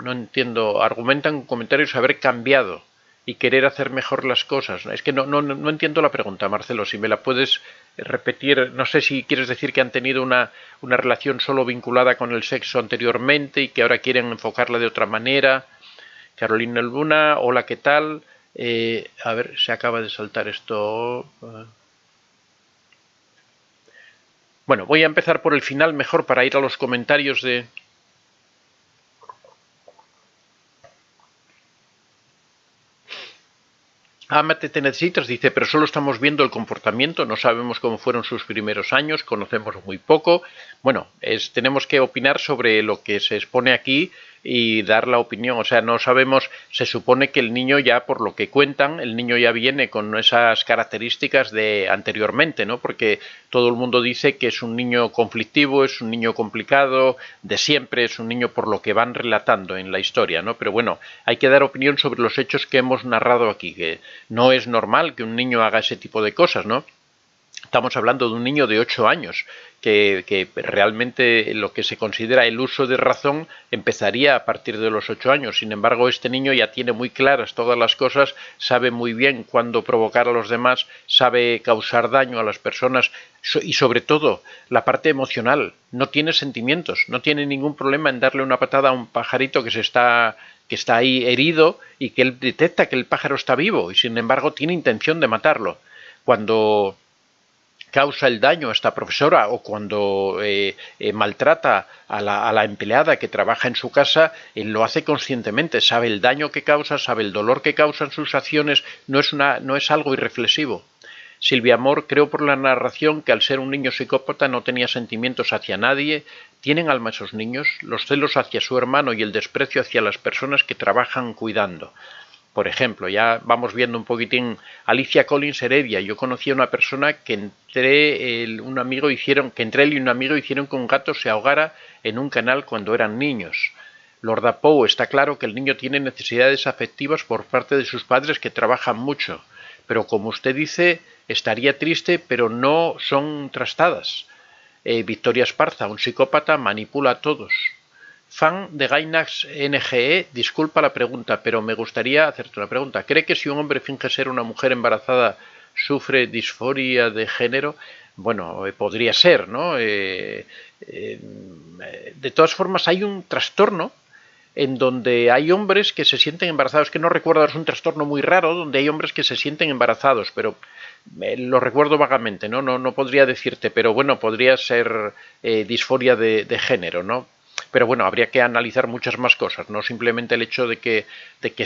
no entiendo, argumentan comentarios haber cambiado y querer hacer mejor las cosas. Es que no entiendo la pregunta, Marcelo, si me la puedes repetir. No sé si quieres decir que han tenido una relación solo vinculada con el sexo anteriormente y que ahora quieren enfocarla de otra manera. Carolina Luna, hola, ¿qué tal? A ver, se acaba de saltar esto. Bueno, voy a empezar por el final mejor para ir a los comentarios de... Ámate, te necesitas, dice, pero solo estamos viendo el comportamiento, no sabemos cómo fueron sus primeros años, conocemos muy poco. Bueno, tenemos que opinar sobre lo que se expone aquí y dar la opinión. O sea, no sabemos, se supone que el niño ya, por lo que cuentan, el niño ya viene con esas características de anteriormente, ¿no? Porque todo el mundo dice que es un niño conflictivo, es un niño complicado, de siempre, es un niño por lo que van relatando en la historia, ¿no? Pero bueno, hay que dar opinión sobre los hechos que hemos narrado aquí, que no es normal que un niño haga ese tipo de cosas, ¿no? Estamos hablando de un niño de 8 años que realmente lo que se considera el uso de razón empezaría a partir de los 8 años. Sin embargo, este niño ya tiene muy claras todas las cosas, sabe muy bien cuándo provocar a los demás, sabe causar daño a las personas y sobre todo la parte emocional. No tiene sentimientos, no tiene ningún problema en darle una patada a un pajarito que está ahí herido y que él detecta que el pájaro está vivo y sin embargo tiene intención de matarlo. Cuando causa el daño a esta profesora o cuando maltrata a la empleada que trabaja en su casa, él lo hace conscientemente, sabe el daño que causa, sabe el dolor que causan sus acciones, no es algo irreflexivo. Silvia Amor, creo por la narración que al ser un niño psicópata no tenía sentimientos hacia nadie. ¿Tienen alma esos niños? Los celos hacia su hermano y el desprecio hacia las personas que trabajan cuidando. Por ejemplo, ya vamos viendo un poquitín Alicia Collins Heredia. Yo conocí a una persona que entre él y un amigo hicieron que un gato se ahogara en un canal cuando eran niños. Lorda Poe, está claro que el niño tiene necesidades afectivas por parte de sus padres que trabajan mucho, pero como usted dice, estaría triste, pero no son trastadas. Victoria Esparza, un psicópata manipula a todos. Fan de Gainax NGE, disculpa la pregunta, pero me gustaría hacerte una pregunta. ¿Cree que si un hombre finge ser una mujer embarazada sufre disforia de género? Bueno, podría ser, ¿no? De todas formas, hay un trastorno en donde hay hombres que se sienten embarazados, que no recuerdo, es un trastorno muy raro, donde hay hombres que se sienten embarazados, pero lo recuerdo vagamente, no podría decirte, pero bueno, podría ser disforia de género, ¿no? Pero bueno, habría que analizar muchas más cosas, no simplemente el hecho de que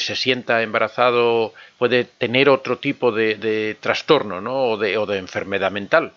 se sienta embarazado puede tener otro tipo de trastorno, ¿no? o de enfermedad mental.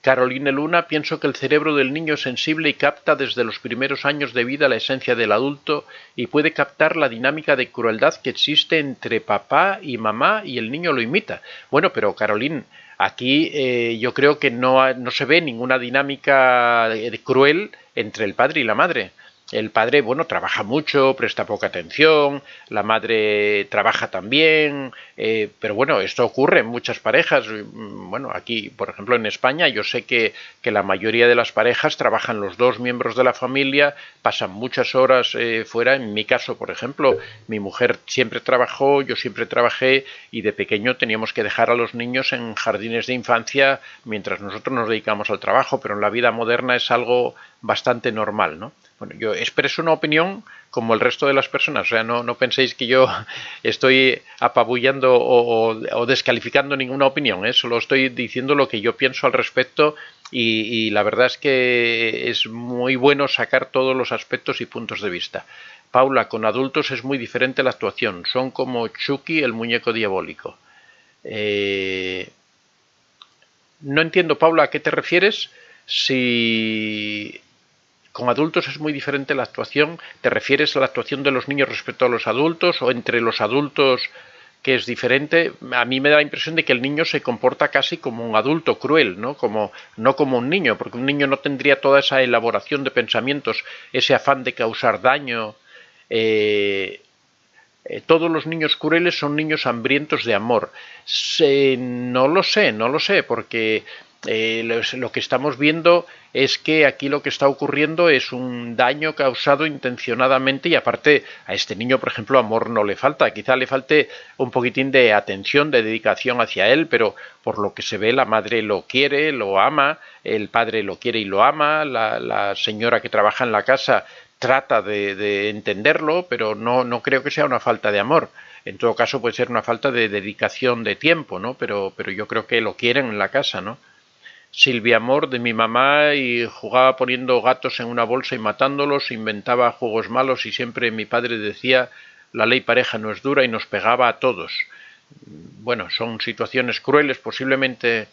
Caroline Luna, pienso que el cerebro del niño es sensible y capta desde los primeros años de vida la esencia del adulto y puede captar la dinámica de crueldad que existe entre papá y mamá y el niño lo imita. Bueno, pero Caroline, aquí yo creo que no se ve ninguna dinámica cruel entre el padre y la madre. El padre, bueno, trabaja mucho, presta poca atención, la madre trabaja también, pero bueno, esto ocurre en muchas parejas. Bueno, aquí, por ejemplo, en España, yo sé que la mayoría de las parejas trabajan los dos miembros de la familia, pasan muchas horas fuera. En mi caso, por ejemplo, mi mujer siempre trabajó, yo siempre trabajé y de pequeño teníamos que dejar a los niños en jardines de infancia mientras nosotros nos dedicamos al trabajo, pero en la vida moderna es algo bastante normal, ¿no? Bueno, yo expreso una opinión como el resto de las personas, o sea, no penséis que yo estoy apabullando o descalificando ninguna opinión, ¿eh? Solo estoy diciendo lo que yo pienso al respecto y la verdad es que es muy bueno sacar todos los aspectos y puntos de vista. Paula, con adultos es muy diferente la actuación, son como Chucky, el muñeco diabólico. No entiendo, Paula, ¿a qué te refieres? Si con adultos es muy diferente la actuación, ¿te refieres a la actuación de los niños respecto a los adultos o entre los adultos que es diferente? A mí me da la impresión de que el niño se comporta casi como un adulto cruel, ¿no? No como un niño, porque un niño no tendría toda esa elaboración de pensamientos, ese afán de causar daño. Todos los niños crueles son niños hambrientos de amor. No lo sé, no lo sé, porque lo que estamos viendo es que aquí lo que está ocurriendo es un daño causado intencionadamente y aparte a este niño, por ejemplo, amor no le falta. Quizá le falte un poquitín de atención, de dedicación hacia él, pero por lo que se ve la madre lo quiere, lo ama, el padre lo quiere y lo ama, la señora que trabaja en la casa trata de entenderlo, pero no creo que sea una falta de amor. En todo caso puede ser una falta de dedicación de tiempo, ¿no? Pero yo creo que lo quieren en la casa, ¿no? Silvia Amor de mi mamá y jugaba poniendo gatos en una bolsa y matándolos, inventaba juegos malos y siempre mi padre decía la ley pareja no es dura y nos pegaba a todos. Bueno, son situaciones crueles, posiblemente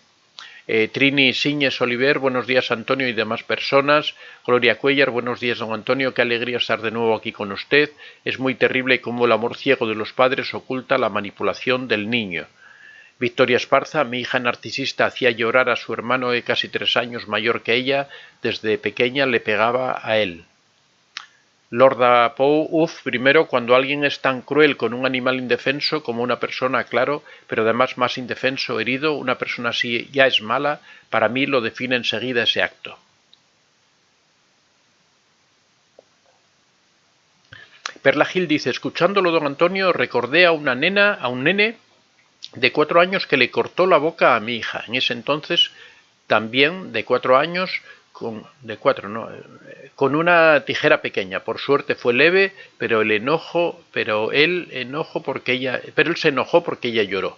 Trini Siñes Oliver, buenos días Antonio y demás personas. Gloria Cuellar, buenos días don Antonio, qué alegría estar de nuevo aquí con usted. Es muy terrible cómo el amor ciego de los padres oculta la manipulación del niño. Victoria Esparza, mi hija narcisista hacía llorar a su hermano de casi 3 años mayor que ella, desde pequeña le pegaba a él. Lorda Poe, primero, cuando alguien es tan cruel con un animal indefenso como una persona, claro, pero además más indefenso, herido, una persona así ya es mala, para mí lo define enseguida ese acto. Perla Gil dice, escuchándolo don Antonio, recordé a un nene de 4 años que le cortó la boca a mi hija. En ese entonces, también de 4 años, con una tijera pequeña. Por suerte fue leve, pero él se enojó porque ella lloró.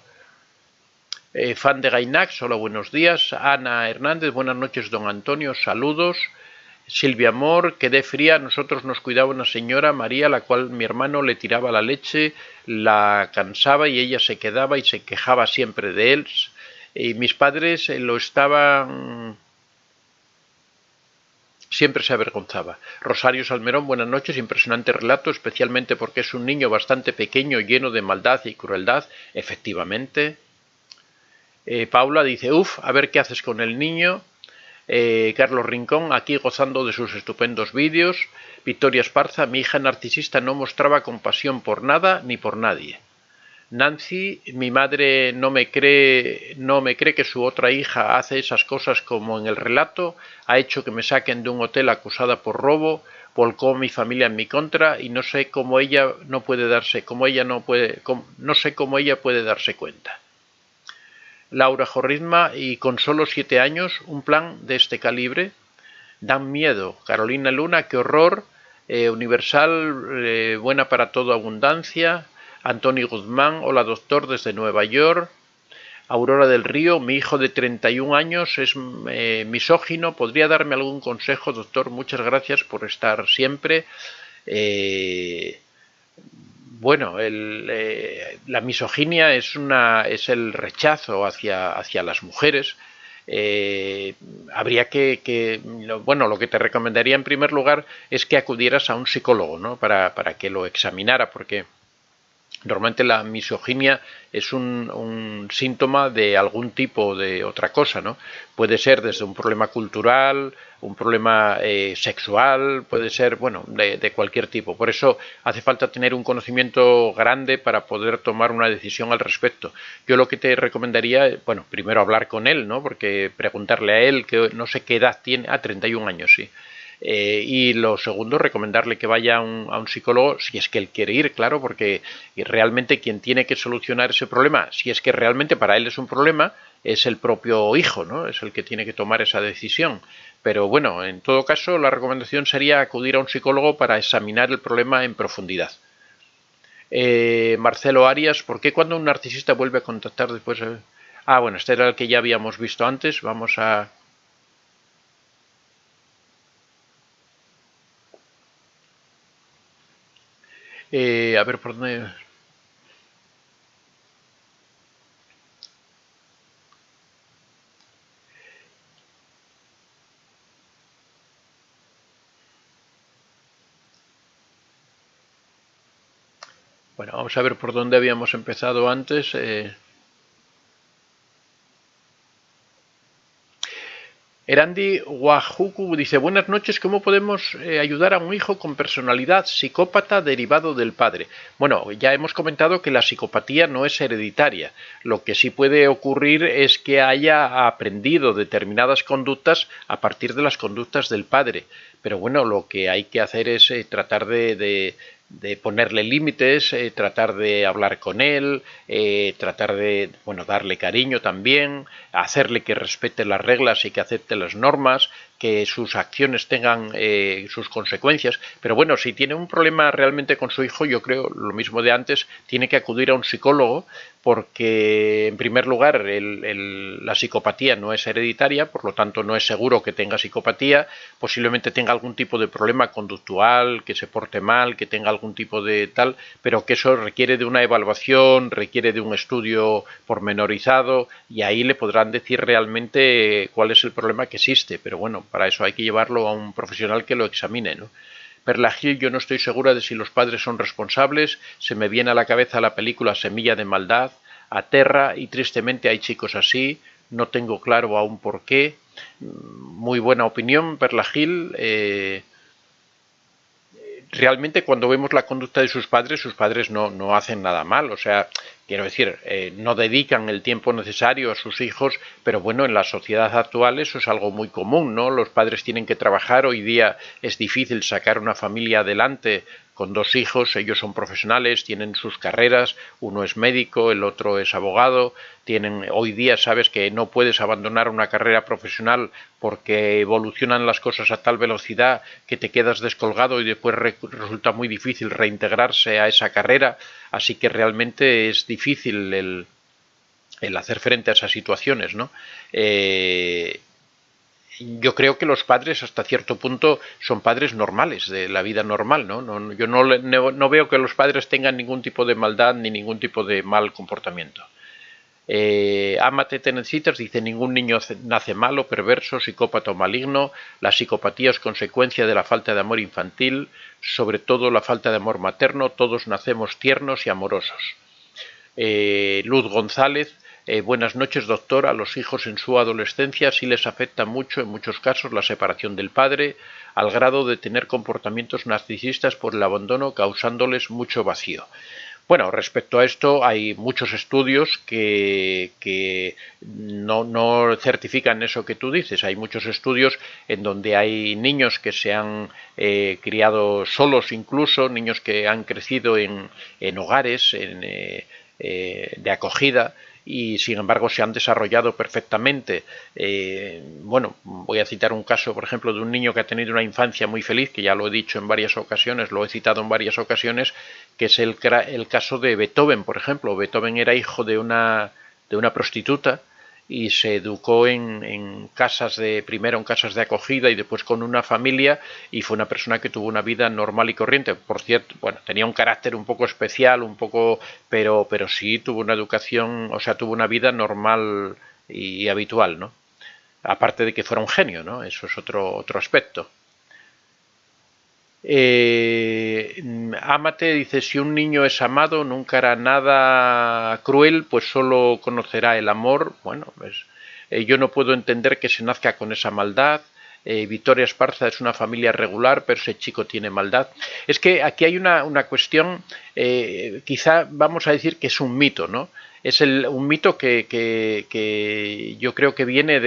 Fan de Gainax, hola, buenos días. Ana Hernández, buenas noches, don Antonio, saludos. Silvia Amor, quedé fría, nosotros nos cuidaba una señora, María, la cual mi hermano le tiraba la leche, la cansaba y ella se quedaba y se quejaba siempre de él. Y mis padres lo estaban... Siempre se avergonzaba. Rosario Salmerón, buenas noches, impresionante relato, especialmente porque es un niño bastante pequeño, lleno de maldad y crueldad, efectivamente. Paula dice, a ver qué haces con el niño. Carlos Rincón, aquí gozando de sus estupendos vídeos. Victoria Esparza, mi hija narcisista no mostraba compasión por nada ni por nadie. Nancy, mi madre no me cree que su otra hija hace esas cosas como en el relato, ha hecho que me saquen de un hotel acusada por robo, volcó mi familia en mi contra y no sé cómo ella no puede darse cuenta. Laura Jorrizma, y con solo 7 años, un plan de este calibre dan miedo. Carolina Luna, qué horror. Universal, buena para toda abundancia. Antonio Guzmán, hola doctor, desde Nueva York. Aurora del Río, mi hijo de 31 años es misógino. ¿Podría darme algún consejo, doctor? Muchas gracias por estar siempre. Bueno, la misoginia es el rechazo hacia las mujeres. Habría lo que te recomendaría en primer lugar es que acudieras a un psicólogo, ¿no? para que lo examinara, porque normalmente la misoginia es un síntoma de algún tipo de otra cosa, ¿no? Puede ser desde un problema cultural, un problema sexual, puede ser, de cualquier tipo. Por eso hace falta tener un conocimiento grande para poder tomar una decisión al respecto. Yo lo que te recomendaría, primero hablar con él, ¿no? Porque preguntarle a él, que no sé qué edad tiene, 31 años, sí. Y lo segundo, recomendarle que vaya a un psicólogo si es que él quiere ir, claro, porque realmente quien tiene que solucionar ese problema, si es que realmente para él es un problema, es el propio hijo, ¿no? Es el que tiene que tomar esa decisión. Pero bueno, en todo caso, la recomendación sería acudir a un psicólogo para examinar el problema en profundidad. Marcelo Arias, ¿por qué cuando un narcisista vuelve a contactar después? Este era el que ya habíamos visto antes. Vamos a... a ver por dónde... Bueno, vamos a ver por dónde habíamos empezado antes. Erandi Wajuku dice, buenas noches, ¿cómo podemos ayudar a un hijo con personalidad psicópata derivado del padre? Bueno, ya hemos comentado que la psicopatía no es hereditaria. Lo que sí puede ocurrir es que haya aprendido determinadas conductas a partir de las conductas del padre. Pero bueno, lo que hay que hacer es tratar de ponerle límites, tratar de hablar con él, tratar de, bueno, darle cariño también, hacerle que respete las reglas y que acepte las normas, que sus acciones tengan sus consecuencias. Pero bueno, si tiene un problema realmente con su hijo, yo creo lo mismo de antes, tiene que acudir a un psicólogo porque, en primer lugar, la psicopatía no es hereditaria, por lo tanto no es seguro que tenga psicopatía, posiblemente tenga algún tipo de problema conductual, que se porte mal, que tenga algún tipo de tal, pero que eso requiere de una evaluación, requiere de un estudio pormenorizado y ahí le podrán decir realmente cuál es el problema que existe, pero bueno, para eso hay que llevarlo a un profesional que lo examine, ¿no? Perla Gil, yo no estoy segura de si los padres son responsables, se me viene a la cabeza la película Semilla de Maldad, aterra y tristemente hay chicos así, no tengo claro aún por qué. Muy buena opinión, Perla Gil. Realmente cuando vemos la conducta de sus padres no hacen nada mal, o sea, quiero decir, no dedican el tiempo necesario a sus hijos, pero bueno, en la sociedad actual eso es algo muy común, ¿no? Los padres tienen que trabajar, hoy día es difícil sacar una familia adelante con dos hijos, ellos son profesionales, tienen sus carreras, uno es médico, el otro es abogado, hoy día sabes que no puedes abandonar una carrera profesional porque evolucionan las cosas a tal velocidad que te quedas descolgado y después resulta muy difícil reintegrarse a esa carrera, así que realmente es difícil el hacer frente a esas situaciones, ¿no? Yo creo que los padres hasta cierto punto son padres normales, de la vida normal, ¿no? Yo no veo que los padres tengan ningún tipo de maldad ni ningún tipo de mal comportamiento. Amate Tenecitas dice, ningún niño nace malo, perverso, psicópata o maligno, la psicopatía es consecuencia de la falta de amor infantil, sobre todo la falta de amor materno, todos nacemos tiernos y amorosos. Luz González, buenas noches, doctor. A los hijos en su adolescencia sí les afecta mucho, en muchos casos, la separación del padre, al grado de tener comportamientos narcisistas por el abandono, causándoles mucho vacío. Bueno, respecto a esto hay muchos estudios que no certifican eso que tú dices. Hay muchos estudios en donde hay niños que se han criado solos incluso, niños que han crecido en hogares de acogida y sin embargo se han desarrollado perfectamente. Bueno, voy a citar un caso, por ejemplo, de un niño que ha tenido una infancia muy feliz, que ya lo he dicho en varias ocasiones, lo he citado en varias ocasiones, que es el caso de Beethoven, por ejemplo. Beethoven era hijo de una prostituta y se educó primero en casas de acogida y después con una familia, y fue una persona que tuvo una vida normal y corriente. Por cierto, bueno, tenía un carácter un poco especial, pero sí tuvo una educación, o sea, tuvo una vida normal y habitual, ¿no? Aparte de que fuera un genio, ¿no? Eso es otro aspecto. Amate dice, si un niño es amado nunca hará nada cruel, pues solo conocerá el amor. Bueno, pues yo no puedo entender que se nazca con esa maldad. Victoria Esparza es una familia regular, pero ese chico tiene maldad. Es que aquí hay una cuestión, quizá vamos a decir que es un mito, ¿no? Es un mito que yo creo que viene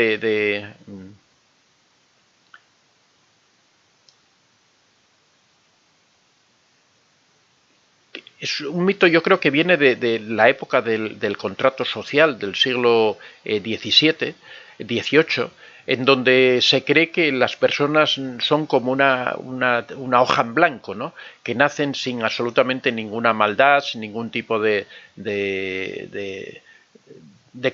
es un mito, yo creo que viene de la época del contrato social del siglo XVII, XVIII, en donde se cree que las personas son como una hoja en blanco, ¿no? Que nacen sin absolutamente ninguna maldad, sin ningún tipo de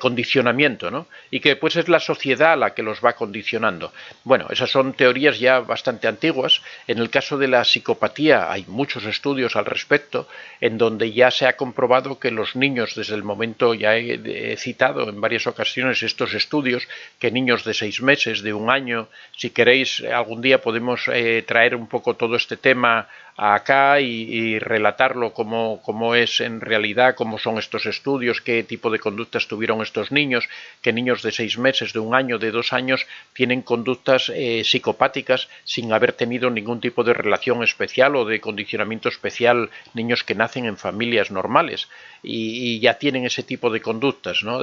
condicionamiento, ¿no? Y que después es la sociedad la que los va condicionando. Bueno, esas son teorías ya bastante antiguas. En el caso de la psicopatía hay muchos estudios al respecto, en donde ya se ha comprobado que los niños, desde el momento, ya he citado en varias ocasiones estos estudios, que niños de 6 meses, de 1 año, si queréis algún día podemos traer un poco todo este tema acá y relatarlo como es en realidad, cómo son estos estudios, qué tipo de conductas tuvieron estos niños, que niños de 6 meses, de 1 año, de 2 años tienen conductas psicopáticas sin haber tenido ningún tipo de relación especial o de condicionamiento especial, niños que nacen en familias normales y ya tienen ese tipo de conductas, ¿no?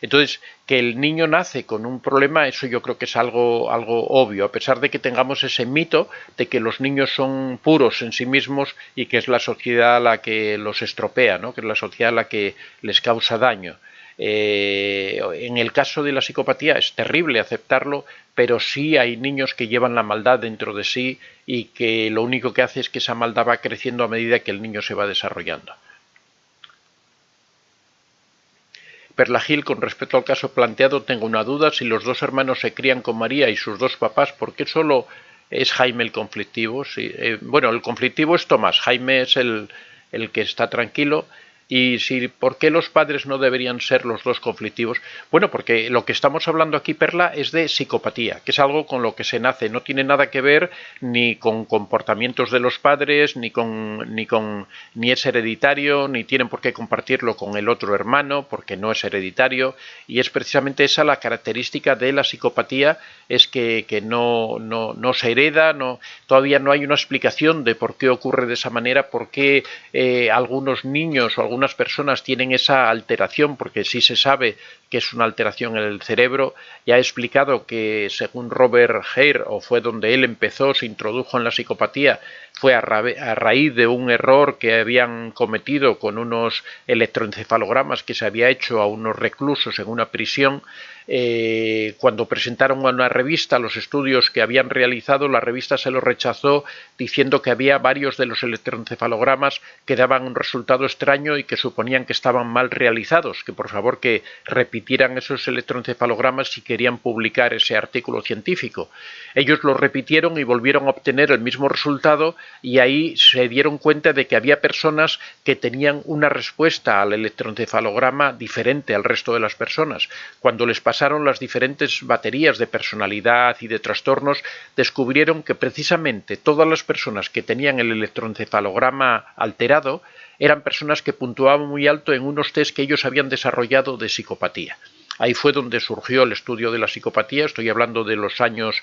Entonces, que el niño nace con un problema, eso yo creo que es algo obvio, a pesar de que tengamos ese mito de que los niños son puros en sí mismos y que es la sociedad la que los estropea, ¿no? Que es la sociedad la que les causa daño. En el caso de la psicopatía es terrible aceptarlo, pero sí hay niños que llevan la maldad dentro de sí y que lo único que hace es que esa maldad va creciendo a medida que el niño se va desarrollando. Perla Gil, con respecto al caso planteado, tengo una duda. Si los 2 hermanos se crían con María y sus 2 papás, ¿por qué solo es Jaime el conflictivo? Sí, bueno, el conflictivo es Tomás. Jaime es el que está tranquilo. Y ¿por qué los padres no deberían ser los 2 conflictivos? Bueno, porque lo que estamos hablando aquí, Perla, es de psicopatía, que es algo con lo que se nace. No tiene nada que ver ni con comportamientos de los padres, ni es hereditario, ni tienen por qué compartirlo con el otro hermano, porque no es hereditario. Y es precisamente esa la característica de la psicopatía, es que no se hereda, todavía no hay una explicación de por qué ocurre de esa manera, por qué algunos niños o algunas personas tienen esa alteración, porque sí se sabe que es una alteración en el cerebro. Ya he explicado que según Robert Hare, o fue donde él empezó, se introdujo en la psicopatía, fue a raíz de un error que habían cometido con unos electroencefalogramas que se había hecho a unos reclusos en una prisión. Cuando presentaron a una revista los estudios que habían realizado, la revista se los rechazó diciendo que había varios de los electroencefalogramas que daban un resultado extraño y que suponían que estaban mal realizados, que por favor que repitieran esos electroencefalogramas si querían publicar ese artículo científico. Ellos lo repitieron y volvieron a obtener el mismo resultado, y ahí se dieron cuenta de que había personas que tenían una respuesta al electroencefalograma diferente al resto de las personas. Cuando les pasaron las diferentes baterías de personalidad y de trastornos, descubrieron que precisamente todas las personas que tenían el electroencefalograma alterado eran personas que puntuaban muy alto en unos test que ellos habían desarrollado de psicopatía. Ahí fue donde surgió el estudio de la psicopatía. Estoy hablando de los años,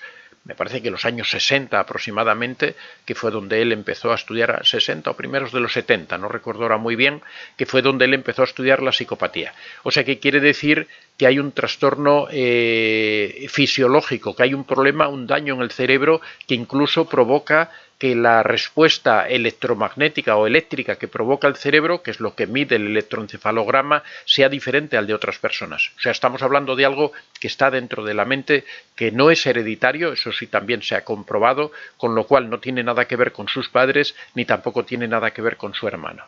me parece que los años 60 aproximadamente, que fue donde él empezó a estudiar, 60 o primeros de los 70, no recuerdo ahora muy bien, que fue donde él empezó a estudiar la psicopatía. O sea que quiere decir que hay un trastorno fisiológico, que hay un problema, un daño en el cerebro que incluso provoca que la respuesta electromagnética o eléctrica que provoca el cerebro, que es lo que mide el electroencefalograma, sea diferente al de otras personas. O sea, estamos hablando de algo que está dentro de la mente, que no es hereditario, eso sí también se ha comprobado, con lo cual no tiene nada que ver con sus padres, ni tampoco tiene nada que ver con su hermano.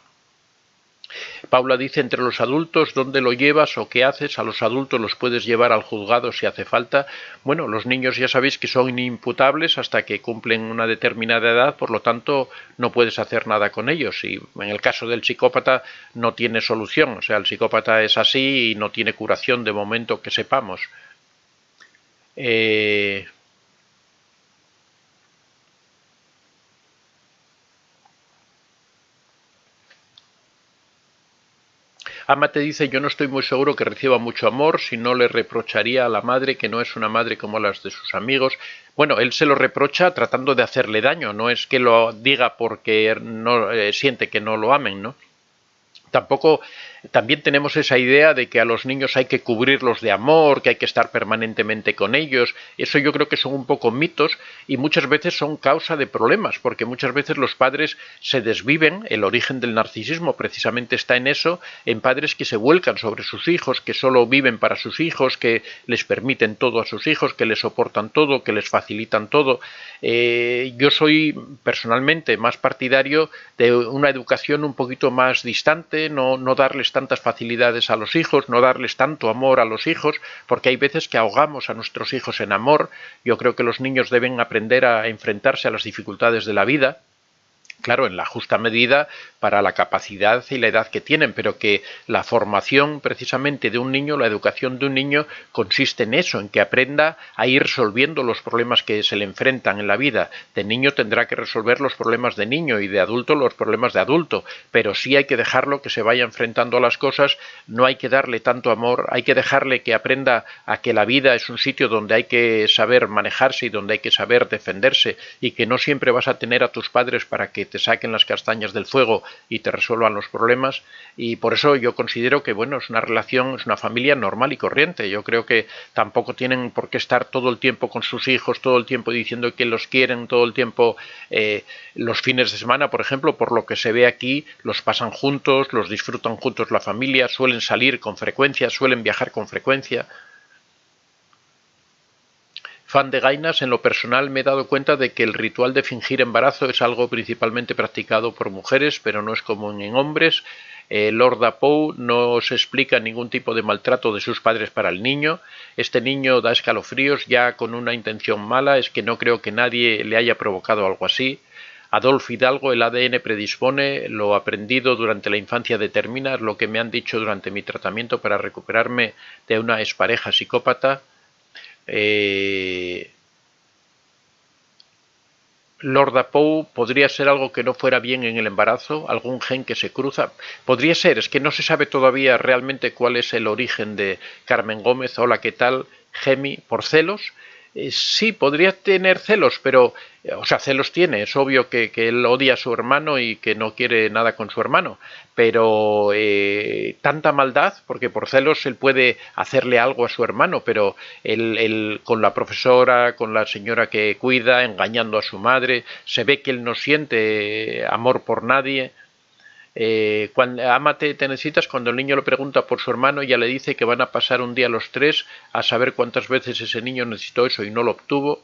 Paula dice, entre los adultos, ¿dónde lo llevas o qué haces? A los adultos los puedes llevar al juzgado si hace falta. Bueno, los niños ya sabéis que son inimputables hasta que cumplen una determinada edad, por lo tanto no puedes hacer nada con ellos. Y en el caso del psicópata no tiene solución, o sea, el psicópata es así y no tiene curación de momento que sepamos. Ama te dice, yo no estoy muy seguro que reciba mucho amor, si no le reprocharía a la madre que no es una madre como las de sus amigos. Bueno, él se lo reprocha tratando de hacerle daño, no es que lo diga porque no siente que no lo amen, ¿no? También tenemos esa idea de que a los niños hay que cubrirlos de amor, que hay que estar permanentemente con ellos. Eso yo creo que son un poco mitos y muchas veces son causa de problemas, porque muchas veces los padres se desviven. El origen del narcisismo precisamente está en eso, en padres que se vuelcan sobre sus hijos, que solo viven para sus hijos, que les permiten todo a sus hijos, que les soportan todo, que les facilitan todo. Yo soy personalmente más partidario de una educación un poquito más distante, no darles tantas facilidades a los hijos, no darles tanto amor a los hijos, porque hay veces que ahogamos a nuestros hijos en amor. Yo creo que los niños deben aprender a enfrentarse a las dificultades de la vida. claro, en la justa medida para la capacidad y la edad que tienen, pero que la formación precisamente de un niño, la educación de un niño consiste en eso, en que aprenda a ir resolviendo los problemas que se le enfrentan en la vida. De niño tendrá que resolver los problemas de niño y de adulto los problemas de adulto, pero sí hay que dejarlo que se vaya enfrentando a las cosas, no hay que darle tanto amor, hay que dejarle que aprenda a que la vida es un sitio donde hay que saber manejarse y donde hay que saber defenderse y que no siempre vas a tener a tus padres para que te saquen las castañas del fuego y te resuelvan los problemas, y por eso yo considero que bueno, es una relación, es una familia normal y corriente. Yo creo que tampoco tienen por qué estar todo el tiempo con sus hijos, todo el tiempo diciendo que los quieren, todo el tiempo los fines de semana, por ejemplo, por lo que se ve aquí, los pasan juntos, los disfrutan juntos la familia, suelen salir con frecuencia, suelen viajar con frecuencia. Fan de Gainas, en lo personal me he dado cuenta de que el ritual de fingir embarazo es algo principalmente practicado por mujeres, pero no es común en hombres. Lord Apoe no se explica ningún tipo de maltrato de sus padres para el niño. Este niño da escalofríos ya con una intención mala, es que no creo que nadie le haya provocado algo así. Adolf Hidalgo, el ADN predispone, lo aprendido durante la infancia determina, es lo que me han dicho durante mi tratamiento para recuperarme de una expareja psicópata. Lord Apoe, podría ser algo que no fuera bien en el embarazo, algún gen que se cruza. Podría ser, es que no se sabe todavía realmente cuál es el origen de Carmen Gómez. Hola, ¿qué tal? Gemi, ¿por celos? Sí, podría tener celos, pero, o sea, celos tiene, es obvio que él odia a su hermano y que no quiere nada con su hermano, pero tanta maldad, porque por celos él puede hacerle algo a su hermano, pero él con la profesora, con la señora que cuida, engañando a su madre, se ve que él no siente amor por nadie. Cuando Ámate, te necesitas, cuando el niño le pregunta por su hermano, ella le dice que van a pasar un día los tres a saber cuántas veces ese niño necesitó eso y no lo obtuvo.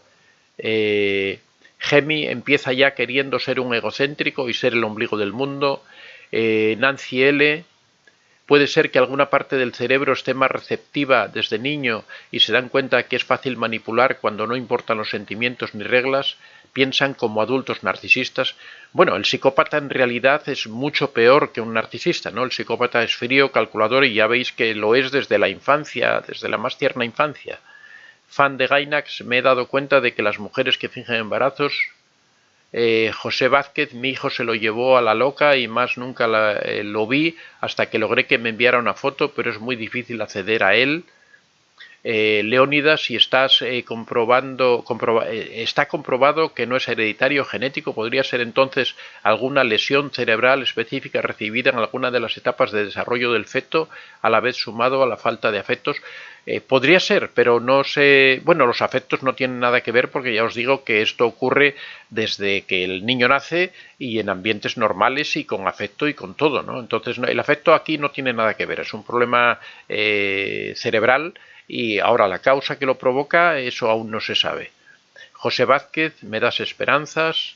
Gemi empieza ya queriendo ser un egocéntrico y ser el ombligo del mundo. Nancy L. Puede ser que alguna parte del cerebro esté más receptiva desde niño y se dan cuenta que es fácil manipular cuando no importan los sentimientos ni reglas, piensan como adultos narcisistas. Bueno, el psicópata en realidad es mucho peor que un narcisista, ¿no? El psicópata es frío, calculador y ya veis que lo es desde la infancia, desde la más tierna infancia. Fan de Gainax, me he dado cuenta de que las mujeres que fingen embarazos... José Vázquez, mi hijo se lo llevó a la loca y más nunca lo vi hasta que logré que me enviara una foto, pero es muy difícil acceder a él. Leónidas, si estás está comprobado que no es hereditario genético, podría ser entonces alguna lesión cerebral específica recibida en alguna de las etapas de desarrollo del feto, a la vez sumado a la falta de afectos. Podría ser, pero no sé. Bueno, los afectos no tienen nada que ver porque ya os digo que esto ocurre desde que el niño nace y en ambientes normales y con afecto y con todo, ¿no? Entonces el afecto aquí no tiene nada que ver, es un problema cerebral. Y ahora la causa que lo provoca, eso aún no se sabe. José Vázquez, me das esperanzas.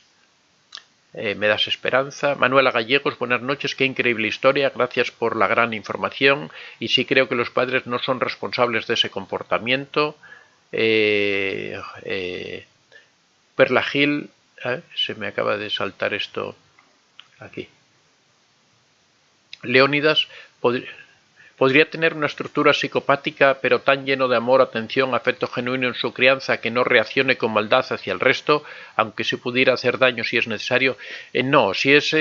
Me das esperanza. Manuela Gallegos, buenas noches, qué increíble historia, gracias por la gran información. Y sí creo que los padres no son responsables de ese comportamiento. Perla Gil, se me acaba de saltar esto aquí. Leónidas, podría tener una estructura psicopática, pero tan lleno de amor, atención, afecto genuino en su crianza que no reaccione con maldad hacia el resto, aunque se pudiera hacer daño si es necesario. No, si es...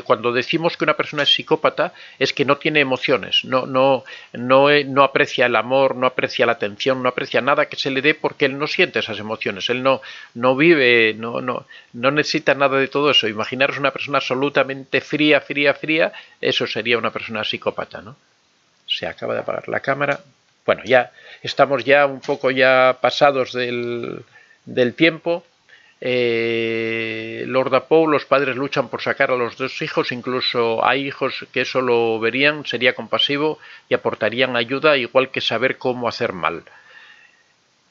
cuando decimos que una persona es psicópata, es que no tiene emociones, no aprecia el amor, no aprecia la atención, no aprecia nada que se le dé porque él no siente esas emociones, él no vive, no necesita nada de todo eso. Imaginaros una persona absolutamente fría, eso sería una persona psicópata, ¿no? Se acaba de apagar la cámara. Bueno, ya estamos ya un poco ya pasados del tiempo. Lord Apoe, los padres luchan por sacar a los dos hijos, incluso hay hijos que eso lo verían, sería compasivo y aportarían ayuda, igual que saber cómo hacer mal.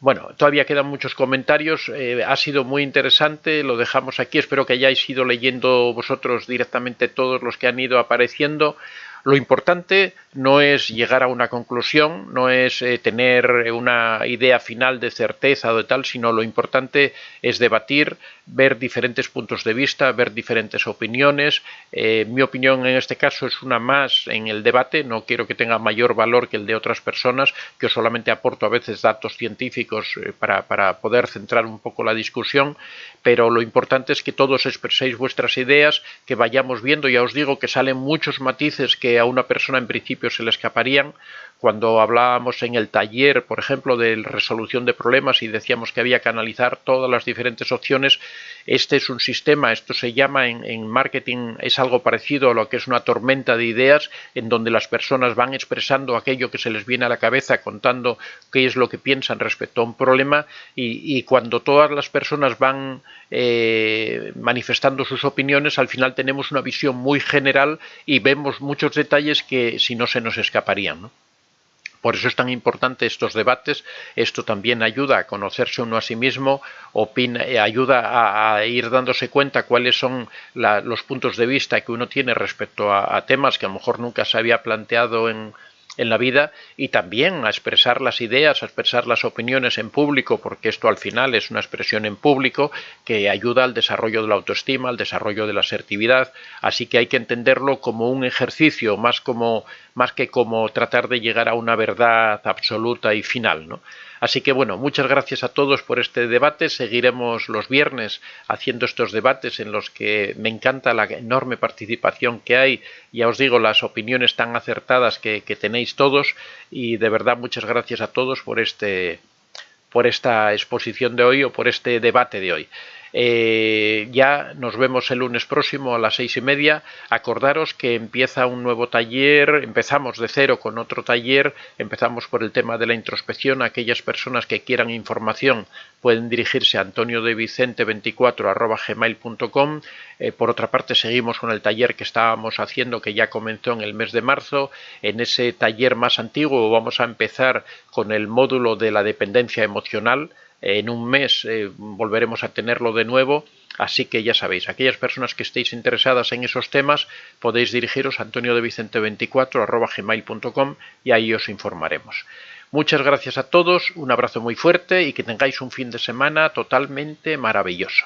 Bueno, todavía quedan muchos comentarios, ha sido muy interesante, lo dejamos aquí, espero que hayáis ido leyendo vosotros directamente todos los que han ido apareciendo. Lo importante no es llegar a una conclusión, no es tener una idea final de certeza o de tal, sino lo importante es debatir, ver diferentes puntos de vista, ver diferentes opiniones. Mi opinión en este caso es una más en el debate, no quiero que tenga mayor valor que el de otras personas, yo solamente aporto a veces datos científicos para poder centrar un poco la discusión, pero lo importante es que todos expreséis vuestras ideas, que vayamos viendo. Ya os digo que salen muchos matices que a una persona en principio se le escaparían. Cuando hablábamos en el taller, por ejemplo, de resolución de problemas y decíamos que había que analizar todas las diferentes opciones, este es un sistema, esto se llama en marketing, es algo parecido a lo que es una tormenta de ideas, en donde las personas van expresando aquello que se les viene a la cabeza, contando qué es lo que piensan respecto a un problema, y cuando todas las personas van manifestando sus opiniones, al final tenemos una visión muy general y vemos muchos detalles que si no se nos escaparían, ¿no? Por eso es tan importante estos debates. Esto también ayuda a conocerse uno a sí mismo, ayuda a ir dándose cuenta cuáles son los puntos de vista que uno tiene respecto a temas que a lo mejor nunca se había planteado en la vida, y también a expresar las ideas, a expresar las opiniones en público, porque esto al final es una expresión en público que ayuda al desarrollo de la autoestima, al desarrollo de la asertividad. Así que hay que entenderlo como un ejercicio, más que como tratar de llegar a una verdad absoluta y final, ¿no? Así que bueno, muchas gracias a todos por este debate. Seguiremos los viernes haciendo estos debates en los que me encanta la enorme participación que hay. Ya os digo, las opiniones tan acertadas que tenéis todos, y de verdad muchas gracias a todos por esta exposición de hoy o por este debate de hoy. Ya nos vemos el lunes próximo a las 6:30. Acordaros que empieza un nuevo taller, empezamos de cero con otro taller, empezamos por el tema de la introspección. Aquellas personas que quieran información pueden dirigirse a antoniodevicente24@gmail.com. Por otra parte, seguimos con el taller que estábamos haciendo, que ya comenzó en el mes de marzo. En ese taller más antiguo vamos a empezar con el módulo de la dependencia emocional. En un mes volveremos a tenerlo de nuevo, así que ya sabéis, aquellas personas que estéis interesadas en esos temas podéis dirigiros a antoniodevicente24@gmail.com y ahí os informaremos. Muchas gracias a todos, un abrazo muy fuerte y que tengáis un fin de semana totalmente maravilloso.